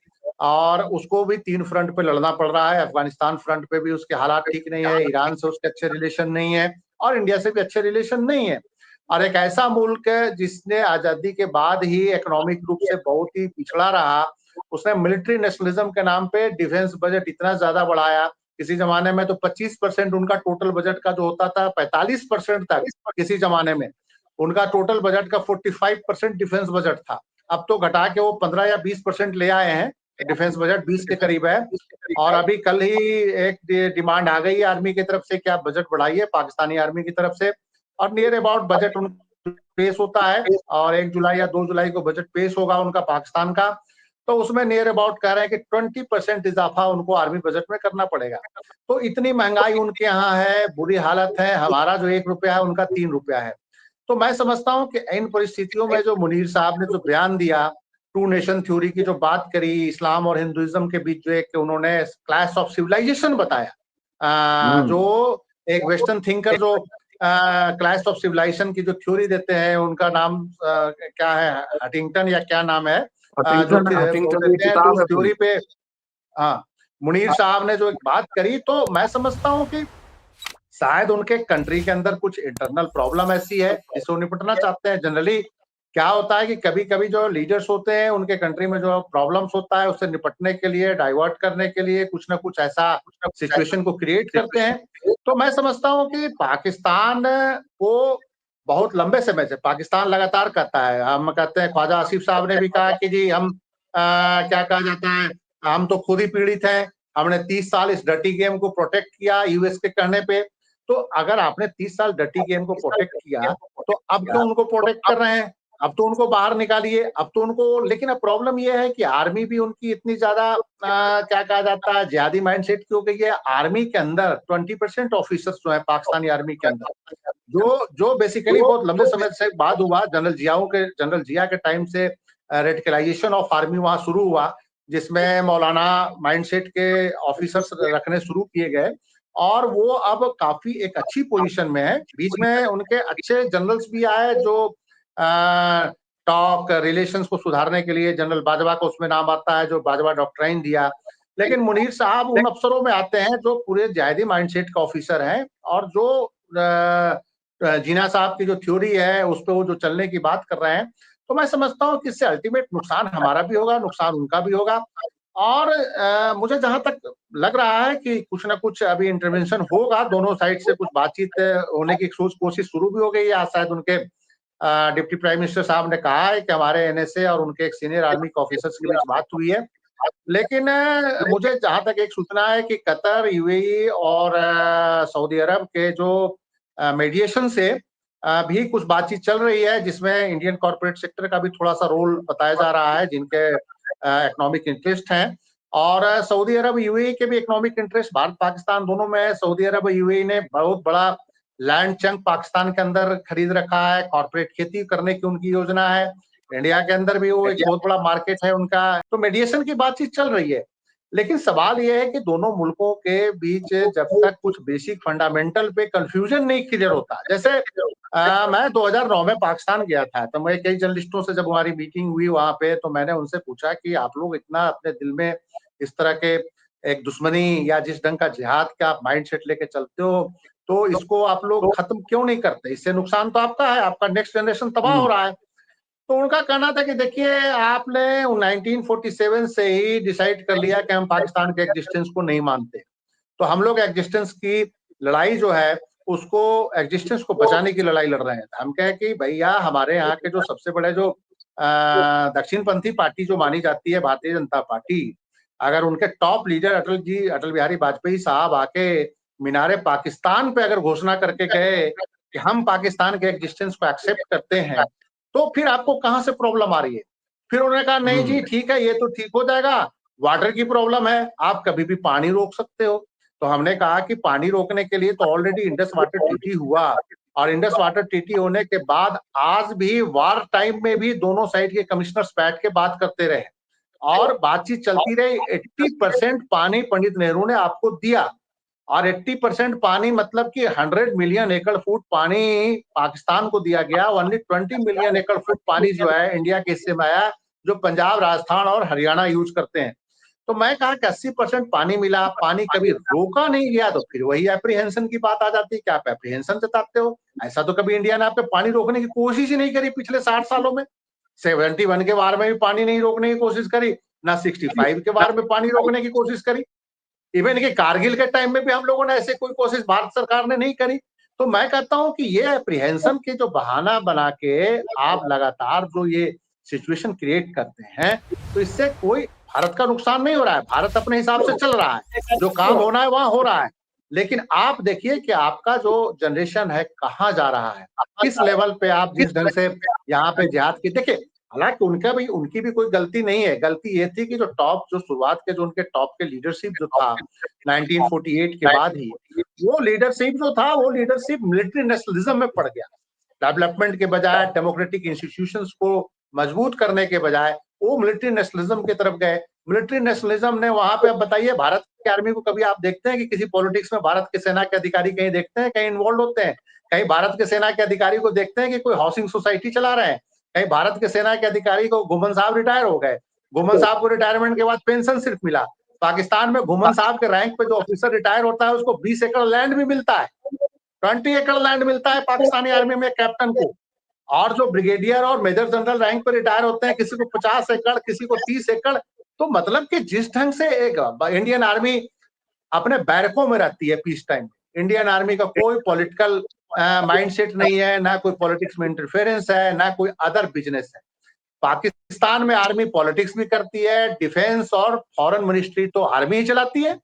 और उसको भी 3 फ्रंट पे लड़ना पड़ रहा है। अफगानिस्तान फ्रंट पे भी उसके हालात ठीक नहीं है, ईरान से उसके अच्छे रिलेशन नहीं है, और इंडिया से भी अच्छे रिलेशन नहीं है। और एक ऐसा मुल्क है जिसने आजादी के बाद ही इकोनॉमिक रूप से बहुत ही पिछड़ा रहा, उसने मिलिट्री नेशनलिज्म के नाम पे डिफेंस बजट इतना ज्यादा बढ़ाया। किसी जमाने में तो 25% उनका टोटल बजट का जो होता था, 45% तक किसी जमाने में उनका टोटल बजट का 45% डिफेंस बजट था। अब तो घटा के वो 15 या 20% ले आए हैं, डिफेंस बजट 20 के करीब है। और अभी कल ही एक डिमांड आ गई है आर्मी की तरफ से कि आप बजट बढ़ाइए, पाकिस्तानी आर्मी की तरफ से, और नियर अबाउट बजट पेश होता है, और 1 जुलाई या 2 जुलाई को बजट पेश होगा उनका पाकिस्तान का। तो उसमें नियर अबाउट कह रहे हैं कि 20% इजाफा उनको आर्मी बजट में करना पड़ेगा। तो इतनी महंगाई उनके यहाँ है, बुरी हालत है, हमारा जो 1 रुपया है उनका 3 रुपया है। तो मैं समझता हूँ कि इन परिस्थितियों में जो मुनीर साहब ने जो बयान दिया, टू नेशन थ्योरी की जो बात करी, इस्लाम और हिंदुइज्म के बीच जो एक उन्होंने क्लैश ऑफ सिविलाइजेशन बताया, जो एक वेस्टर्न थिंकर जो क्लैश ऑफ सिविलाइजेशन की जो थ्योरी देते हैं, उनका नाम क्या है, हटिंगटन या क्या नाम है, जो देते हैं, तो उस थ्योरी पे हाँ मुनीर साहब ने जो एक बात करी, तो मैं समझता हूँ कि शायद उनके कंट्री के अंदर कुछ इंटरनल प्रॉब्लम ऐसी है जिससे वो निपटना चाहते हैं। जनरली क्या होता है कि कभी-कभी जो लीडर्स होते हैं उनके कंट्री में जो प्रॉब्लम्स होता है उससे निपटने के लिए, डाइवर्ट करने के लिए कुछ ना कुछ ऐसा सिचुएशन को क्रिएट करते हैं। तो मैं समझता हूँ कि पाकिस्तान को बहुत लंबे समय से पाकिस्तान लगातार कहता है, हम कहते हैं, ख्वाजा आसिफ साहब ने भी कहा कि जी हम क्या कहा जाता है, हम तो खुद ही पीड़ित हैं, हमने 30 साल इस डर्टी गेम को प्रोटेक्ट किया यूएस के कहने पे। तो अगर आपने 30 साल डर्टी गेम को प्रोटेक्ट किया, तो अब क्यों उनको प्रोटेक्ट कर रहे हैं? अब तो उनको बाहर निकालिए, अब तो उनको, लेकिन अब प्रॉब्लम ये है कि आर्मी भी उनकी इतनी ज्यादा क्या कहा जाता है, जिहादी माइंडसेट की हो गई है। आर्मी के अंदर 20% ऑफिसर्स जो है पाकिस्तानी आर्मी के अंदर, जो बेसिकली बहुत लंबे समय से बाद हुआ, जनरल जिया के टाइम से रेडिकलाइजेशन ऑफ आर्मी वहां शुरू हुआ, जिसमें मौलाना माइंडसेट के ऑफिसर्स रखने शुरू किए गए, और वो अब काफी एक अच्छी पोजीशन में है। बीच में उनके अच्छे जनरल्स भी आए जो टॉक रिलेशंस को सुधारने के लिए, जनरल बाजवा को उसमें नाम आता है, जो बाजवा डॉक्ट्राइन दिया। लेकिन मुनीर साहब उन अफसरों में आते हैं जो पूरे जिहादी माइंडसेट का ऑफिसर हैं, और जो जिन्ना साहब की जो थ्योरी है उस पे वो जो चलने की बात कर रहे हैं। तो मैं समझता हूँ कि इससे अल्टीमेट नुकसान हमारा भी होगा, नुकसान उनका भी होगा। और मुझे जहां तक लग रहा है कि कुछ ना कुछ अभी इंटरवेंशन होगा, दोनों साइड से कुछ बातचीत होने की कोशिश शुरू भी हो गई है। आज शायद उनके डिप्टी प्राइम मिनिस्टर साहब ने कहा है कि हमारे एनएसए और उनके एक सीनियर आर्मी के ऑफिसर्स के बीच बात हुई है। लेकिन मुझे जहां तक एक सूचना है कि कतर, यूएई और सऊदी अरब के जो मीडिएशन से भी कुछ बातचीत चल रही है, जिसमें इंडियन कॉर्पोरेट सेक्टर का भी थोड़ा सा रोल बताया जा रहा है, जिनके इकोनॉमिक इंटरेस्ट हैं। और सऊदी अरब, यूएई के भी इकोनॉमिक इंटरेस्ट भारत पाकिस्तान दोनों में है। सऊदी अरब, यूएई ने बहुत बड़ा लैंड चंक पाकिस्तान के अंदर खरीद रखा है, कॉर्पोरेट खेती करने की उनकी योजना है। इंडिया के अंदर भी वो एक बहुत बड़ा मार्केट है उनका। तो मीडिएशन की बातचीत चल रही है, लेकिन सवाल ये है कि दोनों मुल्कों के बीच जब तक कुछ बेसिक फंडामेंटल पे कंफ्यूजन नहीं क्लियर होता, जैसे मैं 2009 में पाकिस्तान गया था, तो मैं कई जर्नलिस्टों से जब हमारी मीटिंग हुई वहां पे, तो मैंने उनसे पूछा कि आप लोग इतना अपने दिल में इस तरह के एक दुश्मनी या जिस ढंग का जिहाद का आप माइंडसेट लेके चलते हो, तो इसको आप लोग खत्म क्यों नहीं करते? इससे नुकसान तो आपका है, आपका नेक्स्ट जनरेशन तबाह हो रहा है। तो उनका कहना था कि देखिए, आपने 1947 से ही डिसाइड कर लिया कि हम पाकिस्तान के एग्जिस्टेंस को नहीं मानते, तो हम लोग एग्जिस्टेंस की लड़ाई जो है उसको, एग्जिस्टेंस को बचाने की लड़ाई लड़ रहे हैं। हम कहे कि भैया, हमारे यहाँ के जो सबसे बड़े जो दक्षिणपंथी पार्टी जो मानी जाती है भारतीय जनता पार्टी, अगर उनके टॉप लीडर अटल बिहारी वाजपेयी साहब आके मीनारे पाकिस्तान पे अगर घोषणा करके गए कि हम पाकिस्तान के एग्जिस्टेंस को एक्सेप्ट करते हैं, तो फिर आपको कहाँ से प्रॉब्लम आ रही है? फिर उन्होंने कहा नहीं जी ठीक है, ये तो ठीक हो जाएगा, वाटर की प्रॉब्लम है, आप कभी भी पानी रोक सकते हो। तो हमने कहा कि पानी रोकने के लिए तो ऑलरेडी इंडस वाटर ट्रीटी हुआ, और इंडस वाटर ट्रीटी होने के बाद आज भी वार टाइम में भी दोनों साइड के कमिश्नर्स बैठ के बात करते रहे और बातचीत चलती रही। 80% पानी पंडित नेहरू ने आपको दिया, और 80% पानी मतलब कि 100 मिलियन एकड़ फुट पानी पाकिस्तान को दिया गया। ओनली 20 मिलियन एकड़ फुट पानी जो है इंडिया के हिस्से में आया, जो पंजाब, राजस्थान और हरियाणा यूज करते हैं। तो मैं कहा कि 80% पानी मिला, पानी कभी रोका नहीं गया, तो फिर वही एप्रीहेंशन की बात आ जाती है कि आप एप्रीहेंशन जताते हो। ऐसा तो कभी इंडिया ने आप पे पानी रोकने की कोशिश ही नहीं करी पिछले 60 सालों में। 71 के वार में भी पानी नहीं रोकने की कोशिश करी, ना 65 के वार में पानी रोकने की कोशिश करी, इवन कि कारगिल के टाइम में भी हम लोगों ने ऐसे कोई कोशिश भारत सरकार ने नहीं करी। तो मैं कहता हूं कि ये एप्रीहेंशन के जो बहाना बना के आप लगातार जो ये सिचुएशन क्रिएट करते हैं, तो इससे कोई भारत का नुकसान नहीं हो रहा है। भारत अपने हिसाब से चल रहा है, जो काम होना है वहां हो रहा है। लेकिन आप देखिए कि आपका जो जनरेशन है कहाँ जा रहा है, किस लेवल पे आप जिस ढंग से यहाँ पे जिहाद की, देखिए हालांकि उनकी भी कोई गलती नहीं है। गलती ये थी कि जो शुरुआत के जो उनके टॉप के लीडरशिप जो था 1948 के बाद ही, वो लीडरशिप मिलिट्री नेशनलिज्म में पड़ गया। डेवलपमेंट के बजाय, डेमोक्रेटिक इंस्टीट्यूशंस को मजबूत करने के बजाय वो मिलिट्री नेशनलिज्म की तरफ गए। मिलिट्री नेशनलिज्म ने वहां पे, अब बताइए, भारत की आर्मी को कभी आप देखते हैं कि किसी पॉलिटिक्स में भारत के सेना के अधिकारी कहीं देखते हैं, कहीं इन्वॉल्व होते हैं? कहीं भारत के सेना के अधिकारी को देखते हैं कि कोई हाउसिंग सोसाइटी चला रहे हैं? कहीं भारत के सेना के अधिकारी को, घुमन साहब रिटायर हो गए, घुमन साहब को रिटायरमेंट के बाद पेंशन सिर्फ मिला। पाकिस्तान में घुमन साहब के रैंक पे जो ऑफिसर रिटायर होता है उसको 20 एकड़ लैंड भी मिलता है, 20 एकड़ लैंड मिलता है पाकिस्तानी आर्मी में कैप्टन को। और जो ब्रिगेडियर और मेजर जनरल रैंक पर रिटायर होते हैं, किसी को 50 एकड़, किसी को 30 एकड़। तो मतलब कि जिस ढंग से एक इंडियन आर्मी अपने बैरकों में रहती है पीस टाइम, इंडियन आर्मी का कोई पॉलिटिकल माइंडसेट नहीं है, ना कोई पॉलिटिक्स में इंटरफेरेंस है, ना कोई अदर बिजनेस है। पाकिस्तान में आर्मी पॉलिटिक्स भी करती है, डिफेंस और फॉरेन मिनिस्ट्री तो आर्मी ही चलाती है,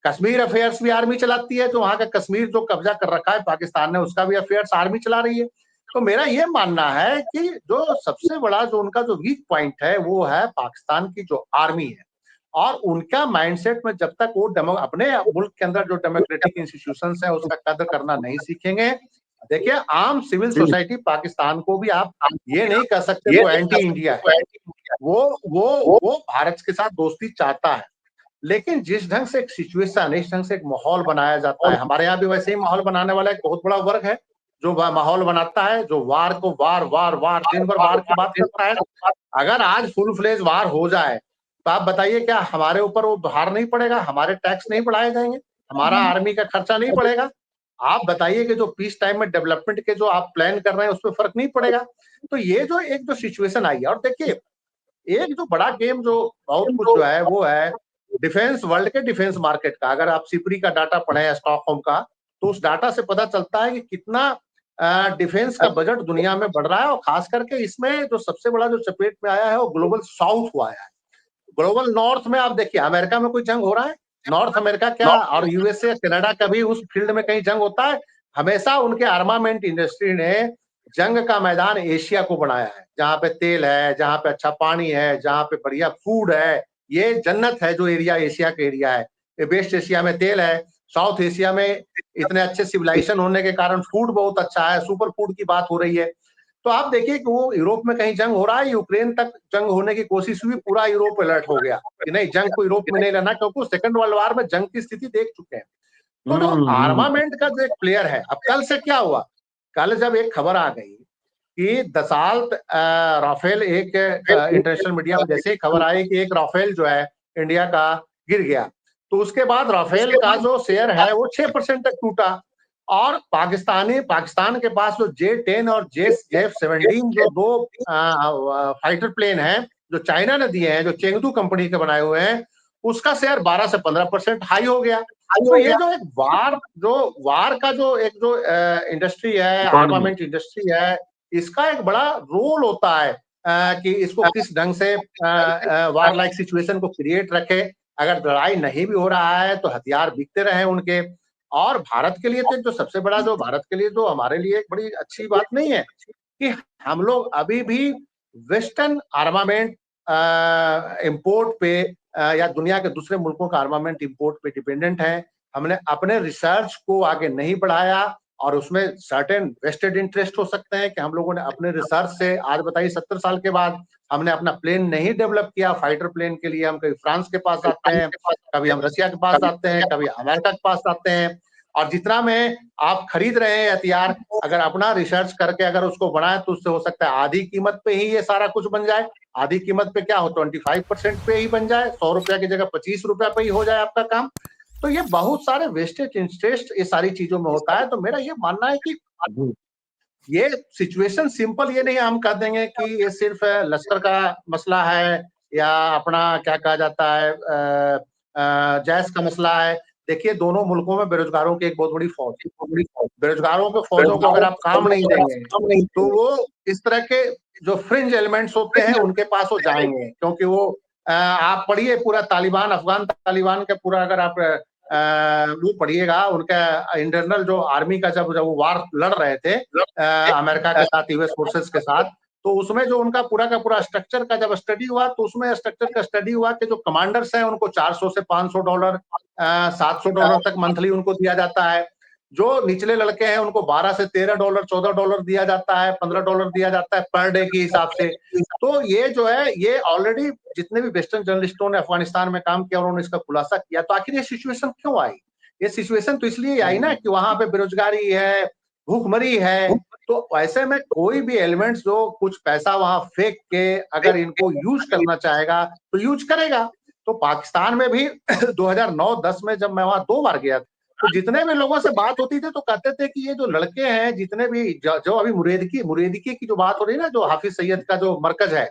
कश्मीर अफेयर्स भी आर्मी चलाती है, जो वहां का कश्मीर जो कब्जा कर रखा है पाकिस्तान ने, उसका भी अफेयर्स आर्मी चला रही है। तो मेरा ये मानना है कि जो सबसे बड़ा जो उनका जो वीक पॉइंट है वो है पाकिस्तान की जो आर्मी है। और उनका माइंडसेट में जब तक वो अपने मुल्क के अंदर जो डेमोक्रेटिक इंस्टीट्यूशंस है उसका कदर करना नहीं सीखेंगे, देखिए आम सिविल सोसाइटी पाकिस्तान को भी आप ये नहीं कह सकते वो एंटी इंडिया है, वो भारत के साथ दोस्ती चाहता है। लेकिन जिस ढंग से एक सिचुएशन, इस ढंग से एक माहौल बनाया जाता है, हमारे यहाँ भी वैसे ही माहौल बनाने वाला एक बहुत बड़ा वर्ग है जो माहौल बनाता है, जो वार को वार दिन भर वार की बात करता है। अगर आज फुल फ्लेज वार हो जाए तो आप बताइए क्या हमारे ऊपर वो भार नहीं पड़ेगा, हमारे टैक्स नहीं बढ़ाए जाएंगे, हमारा आर्मी का खर्चा नहीं पड़ेगा? आप बताइए कि जो पीस टाइम में डेवलपमेंट के जो आप प्लान कर रहे हैं उस पर फर्क नहीं पड़ेगा? तो ये जो एक जो सिचुएशन आई है, और देखिए एक जो बड़ा गेम जो बहुत कुछ जो है वो है डिफेंस, वर्ल्ड के डिफेंस मार्केट का। अगर आप सिपरी का डाटा पढ़े स्टॉकहोम का, तो उस डाटा से पता चलता है कि कितना डिफेंस का बजट दुनिया में बढ़ रहा है। और खास करके इसमें जो सबसे बड़ा जो चपेट में आया है वो ग्लोबल साउथ को आया है। ग्लोबल नॉर्थ में आप देखिए, अमेरिका में कोई जंग हो रहा है? नॉर्थ अमेरिका क्या और यूएसए कनाडा का भी उस फील्ड में कहीं जंग होता है? हमेशा उनके आर्मामेंट इंडस्ट्री ने जंग का मैदान एशिया को बनाया है, जहां पे तेल है, जहां पे अच्छा पानी है, जहां पे बढ़िया फूड है। ये जन्नत है जो एरिया एशिया का एरिया है। वेस्ट एशिया में तेल है, साउथ एशिया में इतने अच्छे सिविलाइजेशन होने के कारण फूड बहुत अच्छा है, सुपर फूड की बात हो रही है। तो आप देखिए कि वो यूरोप में कहीं जंग हो रहा है, यूक्रेन तक जंग होने की कोशिश हुई, पूरा यूरोप अलर्ट हो गया कि नहीं, जंग को यूरोप में नहीं लेना, क्योंकि सेकंड वर्ल्ड वॉर में जंग की स्थिति देख चुके हैं। तो जो आर्मामेंट का जो एक प्लेयर है, अब कल से क्या हुआ, कल जब एक खबर आ गई कि दसाल्ट राफेल, एक इंटरनेशनल मीडिया में जैसे ही खबर आई कि एक राफेल जो है इंडिया का गिर गया, तो उसके बाद राफेल का जो शेयर है वो 6% तक टूटा। और पाकिस्तान के पास जो J-10 और F-17 जो दो फाइटर प्लेन हैं जो चाइना ने दिए हैं, जो चेंगदू कंपनी के बनाए हुए हैं, उसका शेयर 12 से 15% हाई हो गया। तो ये जो एक वार का जो एक जो इंडस्ट्री है, आर्मामेंट इंडस्ट्री है, इसका एक बड़ा रोल होता है कि इसको किस ढंग से वार लाइक सिचुएशन को क्रिएट रखे। अगर लड़ाई नहीं भी हो रहा है तो हथियार बिकते रहे उनके। और भारत के लिए तो जो सबसे बड़ा जो भारत के लिए जो हमारे लिए एक बड़ी अच्छी बात नहीं है कि हम लोग अभी भी वेस्टर्न आर्मामेंट इंपोर्ट पे या दुनिया के दूसरे मुल्कों का आर्मामेंट इंपोर्ट पे डिपेंडेंट है। हमने अपने रिसर्च को आगे नहीं बढ़ाया और उसमें सर्टेन वेस्टेड इंटरेस्ट हो सकते हैं कि हम लोगों ने अपने रिसर्च से, आज बताइए 70 साल के बाद हमने अपना प्लेन नहीं डेवलप किया। फाइटर प्लेन के लिए हम कभी फ्रांस के पास आते हैं, कभी हम रशिया के पास आते हैं, कभी अमेरिका के पास आते हैं। और जितना में आप खरीद रहे हैं हथियार, अगर अपना रिसर्च करके अगर उसको बढ़ाएं तो उससे हो सकता है आधी कीमत पे ही ये सारा कुछ बन जाए। आधी कीमत पे क्या हो, 25% पे ही बन जाए, 100 रुपया की जगह 25 रुपया पे ही हो जाए आपका काम। तो ये बहुत सारे वेस्टेज इंटरेस्ट ये सारी चीजों में होता है। तो मेरा ये मानना है कि ये सिचुएशन सिंपल ये नहीं हम कह देंगे कि ये सिर्फ लश्कर का मसला है या अपना क्या कहा जाता है जैश का मसला है। देखिए दोनों मुल्कों में बेरोजगारों की एक बहुत बड़ी फौज है। बेरोजगारों के फौजों को अगर आप काम नहीं देंगे तो वो इस तरह के जो फ्रिंज एलिमेंट्स होते हैं उनके पास वो जाएंगे, क्योंकि वो आप पढ़िए पूरा तालिबान, अफगान तालिबान का पूरा अगर आप वो पढ़िएगा उनका इंटरनल जो आर्मी का जब वो वार लड़ रहे थे अमेरिका के साथ, यूएस फोर्सेस के साथ, तो उसमें जो उनका पूरा का पूरा स्ट्रक्चर का जब स्टडी हुआ तो उसमें स्ट्रक्चर का स्टडी हुआ कि जो कमांडर्स हैं उनको $400 से $500, $700 तक मंथली उनको दिया जाता है। जो निचले लड़के हैं उनको $12 से $13, $14 दिया जाता है, $15 दिया जाता है पर डे के हिसाब से। तो ये जो है ये ऑलरेडी जितने भी वेस्टर्न जर्नलिस्टों ने अफगानिस्तान में काम किया उन्होंने इसका खुलासा किया। तो आखिर ये सिचुएशन क्यों आई? ये सिचुएशन तो इसलिए आई ना कि वहां पे बेरोजगारी है, भूखमरी है। तो ऐसे में कोई भी एलिमेंट्स जो कुछ पैसा वहां फेंक के अगर इनको यूज करना चाहेगा तो यूज करेगा। तो पाकिस्तान में भी 2009-10 में जब मैं वहां 2 बार गया तो जितने भी लोगों से बात होती थी तो कहते थे कि ये जो लड़के हैं जितने भी जो अभी मुरेदिकी की जो बात हो रही है ना, जो हाफिज सईद का जो मरकज है,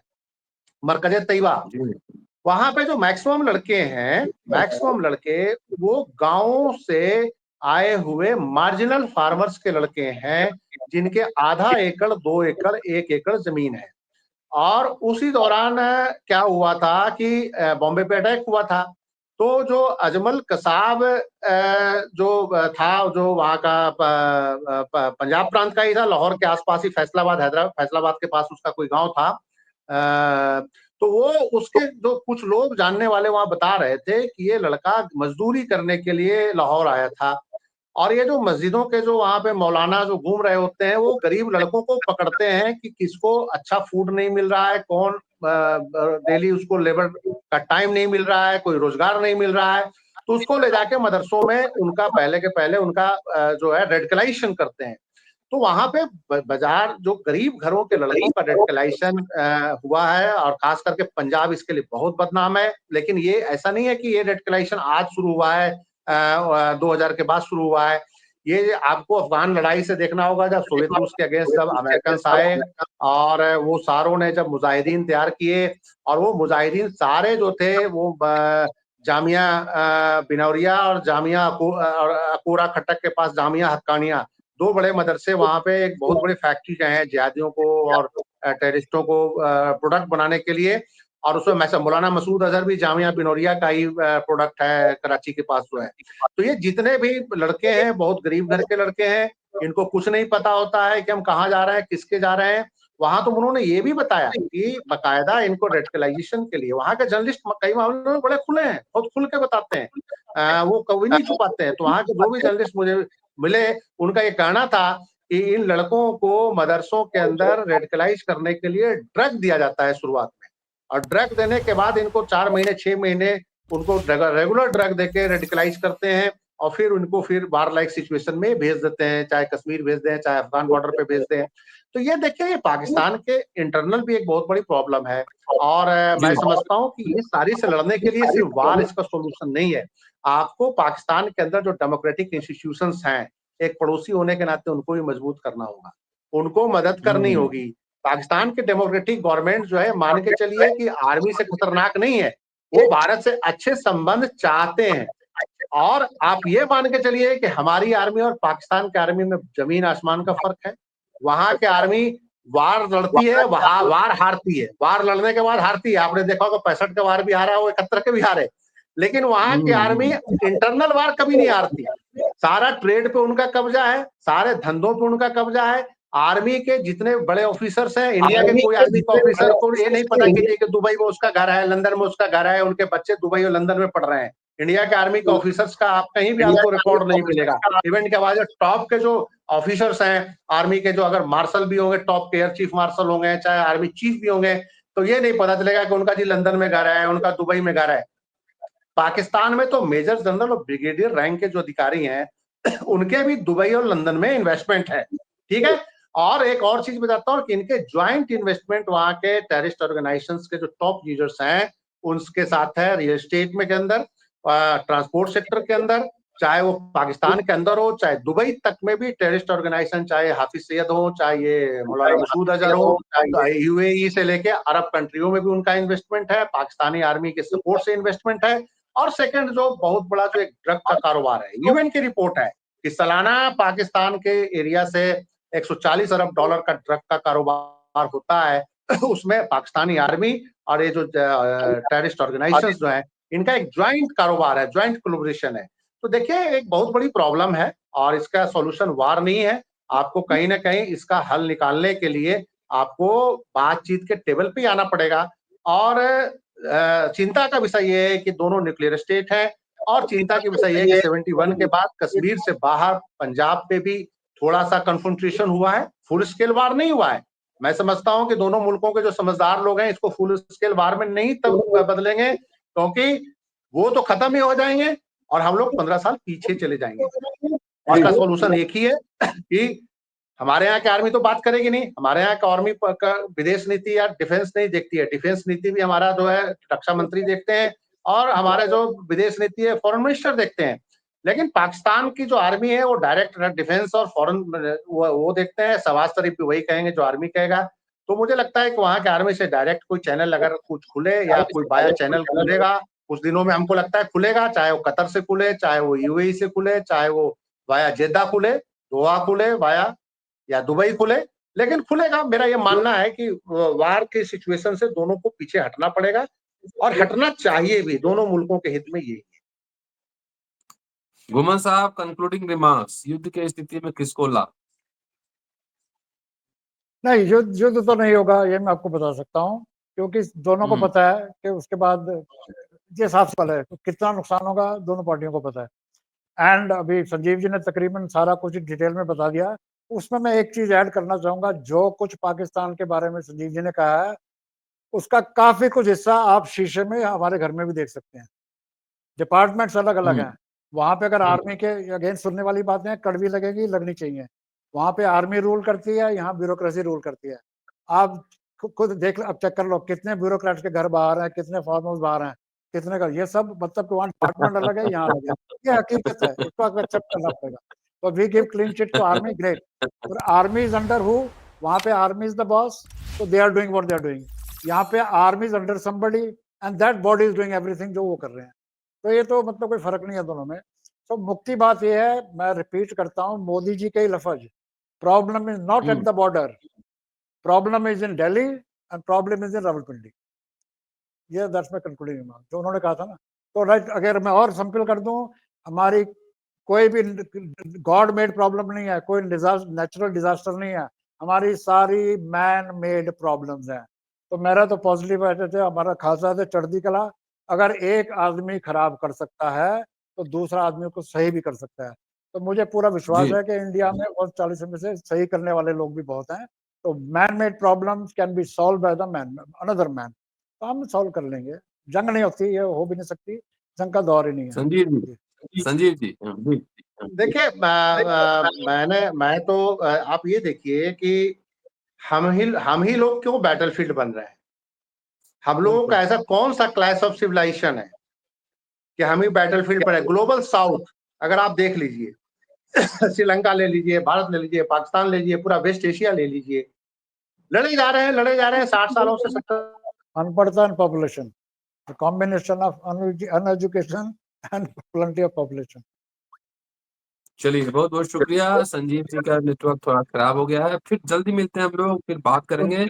मरकज तैयबा, वहां पे जो मैक्सिमम लड़के हैं, मैक्सिमम लड़के वो गांवों से आए हुए मार्जिनल फार्मर्स के लड़के हैं जिनके आधा एकड़, 2 एकड़, 1 एकड़ जमीन है। और उसी दौरान क्या हुआ था कि बॉम्बे पे अटैक हुआ था। तो जो अजमल कसाब जो था, जो वहाँ का पंजाब प्रांत का ही था, लाहौर के आसपास ही, फैसलाबाद के पास उसका कोई गांव था। तो वो उसके जो कुछ लोग जानने वाले वहां बता रहे थे कि ये लड़का मजदूरी करने के लिए लाहौर आया था। और ये जो मस्जिदों के जो वहां पे मौलाना जो घूम रहे होते हैं वो गरीब लड़कों को पकड़ते हैं कि किसको अच्छा फूड नहीं मिल रहा है, कौन डेली उसको लेबर का टाइम नहीं मिल रहा है, कोई रोजगार नहीं मिल रहा है, तो उसको ले जाके मदरसों में उनका पहले के पहले उनका जो है रेडिकलाइजेशन करते हैं। तो वहां पे बाजार जो गरीब घरों के लड़कों का रेडिकलाइजेशन हुआ है और खास करके पंजाब इसके लिए बहुत बदनाम है। लेकिन ये ऐसा नहीं है कि ये रेडिकलाइजेशन आज शुरू हुआ है, 2000 के बाद शुरू हुआ है। ये आपको अफगान लड़ाई से देखना होगा, जब सोवियत रूस के अगेंस्ट जब अमेरिकन आए और वो सारों ने जब मुजाहिदीन तैयार किए, और वो मुजाहिदीन सारे जो थे वो जामिया बिनौरिया और जामिया अकोरा खटक के पास जामिया हक्कानिया, 2 बड़े मदरसे वहां पे एक बहुत बड़ी फैक्ट्री हैं जिहादियों को और टेररिस्टों को प्रोडक्ट बनाने के लिए। और उसमें मौलाना मसूद अजहर भी जामिया बिनौरिया का ही प्रोडक्ट है, कराची के पास जो है। तो ये जितने भी लड़के हैं बहुत गरीब घर के लड़के हैं, इनको कुछ नहीं पता होता है कि हम कहाँ जा रहे हैं, किसके जा रहे हैं। वहां तो उन्होंने ये भी बताया कि बकायदा इनको रेडिकलाइजेशन के लिए वहां के जर्नलिस्ट कई मामलों में बड़े खुले हैं, बहुत खुल के बताते हैं, वो कभी नहीं छुपाते हैं। तो वहां के जो भी जर्नलिस्ट मुझे मिले उनका ये कहना था कि इन लड़कों को मदरसों के अंदर रेडिकलाइज करने के लिए ड्रग दिया जाता है शुरुआत में, और ड्रग देने के बाद इनको 4 महीने 6 महीने उनको रेगुलर ड्रग देके रेडिकलाइज करते हैं और फिर उनको फिर वार लाइक सिचुएशन में भेज देते हैं, चाहे कश्मीर भेज दें, चाहे अफगान बॉर्डर पे भेज दें। तो ये देखिए ये पाकिस्तान के इंटरनल भी एक बहुत बड़ी प्रॉब्लम है। और मैं समझता हूँ कि ये सारी से लड़ने के लिए सिर्फ वार इसका सोल्यूशन नहीं है। आपको पाकिस्तान के अंदर जो डेमोक्रेटिक इंस्टीट्यूशंस हैं, एक पड़ोसी होने के नाते उनको भी मजबूत करना होगा, उनको मदद करनी होगी। पाकिस्तान के डेमोक्रेटिक गवर्नमेंट जो है, मान के चलिए कि आर्मी से खतरनाक नहीं है, वो भारत से अच्छे संबंध चाहते हैं। और आप ये मान के चलिए कि हमारी आर्मी और पाकिस्तान की आर्मी में जमीन आसमान का फर्क है। वहां की आर्मी वार लड़ती है, वहां वार हारती है, वार लड़ने के बाद हारती है। आपने देखा होगा 65 का वार भी हारा है, वो 71 के भी हारे। लेकिन वहां की आर्मी इंटरनल वार कभी नहीं हारती। सारा ट्रेड पे उनका कब्जा है, सारे धंधों पे उनका कब्जा है। आर्मी के जितने बड़े ऑफिसर्स हैं, इंडिया के कोई आर्मी के ऑफिसर को ये नहीं पता कि दुबई में उसका घर है, लंदन में उसका घर है, उनके बच्चे दुबई और लंदन में पढ़ रहे हैं। इंडिया के आर्मी के ऑफिसर्स का आप कहीं भी आपको रिकॉर्ड नहीं मिलेगा। इवेंट के बाद टॉप के जो ऑफिसर्स हैं आर्मी के, जो अगर मार्शल भी होंगे, टॉप के एयर चीफ मार्शल होंगे, चाहे आर्मी चीफ भी होंगे, तो ये नहीं पता चलेगा कि उनका जी लंदन में घर है, उनका दुबई में घर है। पाकिस्तान में तो मेजर जनरल और ब्रिगेडियर रैंक के जो अधिकारी हैं उनके भी दुबई और लंदन में इन्वेस्टमेंट है, ठीक है। और एक और चीज बताता हूँ कि इनके ज्वाइंट इन्वेस्टमेंट वहां के टेररिस्ट ऑर्गेनाइजेशंस के जो टॉप लीडर्स हैं उनके साथ है, रियल एस्टेट में के अंदर, ट्रांसपोर्ट सेक्टर के अंदर, चाहे वो पाकिस्तान के अंदर हो, चाहे दुबई तक में भी टेररिस्ट ऑर्गेनाइजेशन, चाहे हाफिज सईद हो, चाहे ये मौलाना मसूद अजहर हो, यूएई से लेके अरब कंट्रियों में भी उनका इन्वेस्टमेंट है, पाकिस्तानी आर्मी के सपोर्ट से इन्वेस्टमेंट है। और सेकंड जो बहुत बड़ा जो एक ड्रग का कारोबार है, यूएन की रिपोर्ट है कि सालाना पाकिस्तान के एरिया से $140 अरब का ड्रग का कारोबार होता है। उसमें पाकिस्तानी आर्मी और ये जो टेररिस्ट ऑर्गेनाइजेशंस जो है इनका एक ज्वाइंट कारोबार है, ज्वाइंट कोलैबोरेशन है। तो देखिए एक बहुत बड़ी प्रॉब्लम है और इसका सॉल्यूशन वार नहीं है। आपको कहीं ना कहीं इसका हल निकालने के लिए आपको बातचीत के टेबल पे आना पड़ेगा। और चिंता का विषय ये है कि दोनों न्यूक्लियर स्टेट है, और चिंता की विषय ये है कि 71 के बाद कश्मीर से बाहर पंजाब पे भी थोड़ा सा कन्फ्रंटेशन हुआ है, फुल स्केल वार नहीं हुआ है। मैं समझता हूं कि दोनों मुल्कों के जो समझदार लोग हैं इसको फुल स्केल वार में नहीं तब बदलेंगे, क्योंकि वो तो खत्म ही हो जाएंगे और हम लोग 15 साल पीछे चले जाएंगे। इसका सोल्यूशन एक ही है कि हमारे यहाँ की आर्मी तो बात करेगी नहीं, हमारे यहाँ का आर्मी का विदेश नीति या डिफेंस नहीं देखती है, डिफेंस नीति भी हमारा जो है रक्षा मंत्री देखते हैं, और हमारे जो विदेश नीति है फॉरेन मिनिस्टर देखते हैं। लेकिन पाकिस्तान की जो आर्मी है वो डायरेक्ट डिफेंस और फॉरेन वो देखते हैं। शहबाज शरीफ भी वही कहेंगे जो आर्मी कहेगा। तो मुझे लगता है कि वहाँ के आर्मी से डायरेक्ट कोई चैनल अगर कुछ खुले या कोई बाया चैनल खुलेगा कुछ दिनों में, हमको लगता है खुलेगा, चाहे वो कतर से खुले, चाहे वो यूएई से खुले, चाहे वो वाया जेद्दा खुले, दोहा खुले, वाया या दुबई खुले, लेकिन खुलेगा। मेरा ये मानना है कि वार के सिचुएशन से दोनों को पीछे हटना पड़ेगा, और हटना चाहिए भी, दोनों मुल्कों के हित में यही है। घुमन साहब, कंक्लूडिंग रिमार्क्स, युद्ध की स्थिति में किसको ला? नहीं, युद्ध तो नहीं होगा, ये मैं आपको बता सकता हूँ, क्योंकि दोनों को पता है कि उसके बाद जिस हिसाब से है तो कितना नुकसान होगा दोनों पार्टियों को पता है। एंड अभी संजीव जी ने तकरीबन सारा कुछ डिटेल में बता दिया। उसमें मैं एक चीज ऐड करना चाहूंगा, जो कुछ पाकिस्तान के बारे में संजीव जी ने कहा है उसका काफी कुछ हिस्सा आप शीशे में हमारे घर में भी देख सकते हैं। डिपार्टमेंट्स अलग अलग हैं, वहां पे अगर आर्मी के अगेंस्ट सुनने वाली बातें कड़वी लगेगी, लगनी चाहिए। वहां पे आर्मी रूल करती है, यहाँ ब्यूरोक्रेसी रूल करती है। आप खुद देख, अब चेक कर लो कितने ब्यूरोक्रेट्स के घर बाहर हैं, कितने फार्मर्स बाहर हैं, कितने का, ये सब मतलब वहाँ डिपार्टमेंट अलग है, यहाँ अलग है। ये हकीकत है, इसको आपको एक्सेप्ट करना पड़ेगा। तो we give clean chit to army, great. और आर्मी इज अंडर हु? वहां पे आर्मी इज द बॉस, तो they are doing what they are doing. यहाँ पे army is under somebody and that body is doing everything जो वो कर रहे हैं। तो ये तो मतलब कोई फर्क नहीं है दोनों में। तो मुक्ति बात ये है, मैं रिपीट करता हूँ मोदी जी के ही लफ्ज, problem is not at the border, problem is in Delhi and problem is in Rawalpindi. ये दैट्स माय कंक्लूडिंग रिमार्क, जो उन्होंने कहा था ना। तो राइट, अगर मैं और सिंपल कर दूं, हमारी कोई भी गॉड मेड प्रॉब्लम नहीं है, कोई नेचुरल डिजास्टर नहीं है, हमारी सारी मैन मेड प्रॉब्लम्स हैं। तो मेरा तो पॉजिटिव रहते थे, हमारा खासा थे चढ़ती कला। अगर एक आदमी खराब कर सकता है तो दूसरा आदमी को सही भी कर सकता है। तो मुझे पूरा विश्वास है कि इंडिया में और 40 में से सही करने वाले लोग भी बहुत हैं। तो man made problems can be solve by the man, another man. तो हम सॉल्व कर लेंगे। जंग नहीं होती, ये हो भी नहीं सकती, जंग का दौर ही नहीं है। संजीव जी देखिए, मैं तो आप ये देखिए कि हम ही लोग क्यों बैटलफील्ड बन रहे हैं। हम लोगों का ऐसा कौन सा क्लास ऑफ सिविलाइजेशन है कि हम ही बैटलफील्ड पर है। ग्लोबल साउथ अगर आप देख लीजिए श्रीलंका ले लीजिए, भारत ले लीजिए, पाकिस्तान ले लीजिए, पूरा वेस्ट एशिया ले लीजिए, लड़े जा रहे हैं 60 सालों से 70। अनपढ़ता and population, combination of uneducation and plenty of population. चलिए, बहुत बहुत शुक्रिया। संजीव जी का नेटवर्क थोड़ा खराब हो गया है, फिर जल्दी मिलते हैं हम लोग, फिर बात करेंगे।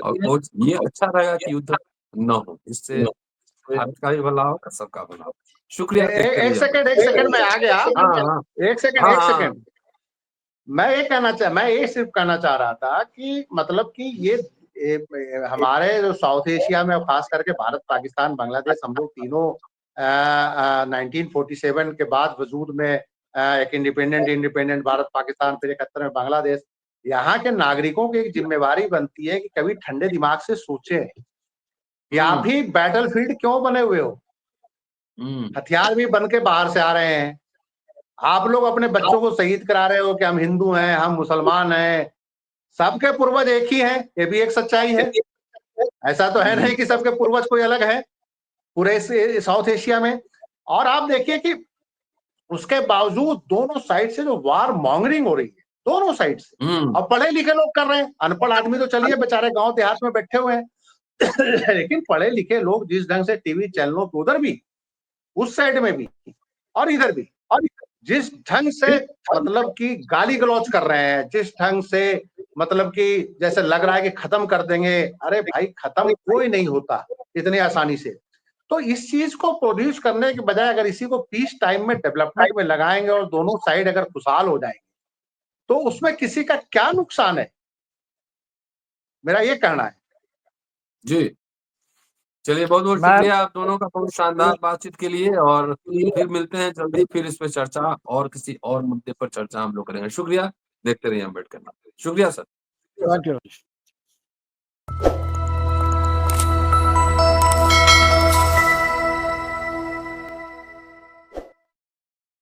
और बहुत ये अच्छा रहेगा कि युद्ध न हो, इससे भारत का भी भला होगा, सबका भला होगा। शुक्रिया। एक सेकंड मैं आ गया। एक सेकंड मैं ये सिर्फ कहना चाह रहा था कि मतलब कि ये हमारे जो साउथ एशिया में, खास करके भारत, पाकिस्तान, बांग्लादेश, हम लोग तीनों 1947 के बाद वजूद में एक इंडिपेंडेंट भारत, पाकिस्तान, फिर 71 में बांग्लादेश। यहाँ के नागरिकों की एक जिम्मेवारी बनती है कि कभी ठंडे दिमाग से सोचें कि आप ही बैटलफील्ड क्यों बने हुए हो। हथियार भी बन के बाहर से आ रहे हैं। आप लोग अपने बच्चों को शहीद करा रहे हो कि हम हिंदू हैं, हम मुसलमान हैं। सबके पूर्वज एक ही हैं, ये भी एक सच्चाई है। ऐसा तो है नहीं कि सबके पूर्वज कोई अलग है पूरे साउथ एशिया में। और आप देखिए कि उसके बावजूद दोनों साइड से जो वार मॉन्गरिंग हो रही है, दोनों साइड से, और पढ़े लिखे लोग कर रहे हैं। अनपढ़ आदमी तो चलिए बेचारे गांव देहात में बैठे हुए हैं लेकिन पढ़े लिखे लोग जिस ढंग से टीवी चैनलों पे, उधर भी, उस साइड में भी और इधर भी, और जिस ढंग से मतलब कि गाली गलौज कर रहे हैं, जिस ढंग से मतलब कि जैसे लग रहा है कि खत्म कर देंगे। अरे भाई, खत्म कोई नहीं होता इतनी आसानी से। तो इस चीज को प्रोड्यूस करने के बजाय अगर इसी को पीस टाइम में, डेवलपमेंट में लगाएंगे और दोनों साइड अगर खुशहाल हो जाएंगे, तो उसमें किसी का क्या नुकसान है। मेरा ये कहना है। जी, चलिए बहुत बहुत शुक्रिया आप दोनों का बहुत शानदार बातचीत के लिए, और फिर मिलते हैं जल्दी, फिर इस पे चर्चा और किसी और मुद्दे पर चर्चा हम लोग करेंगे। शुक्रिया, देखते रहिए अम्बेडकर। शुक्रिया सर। Thank you.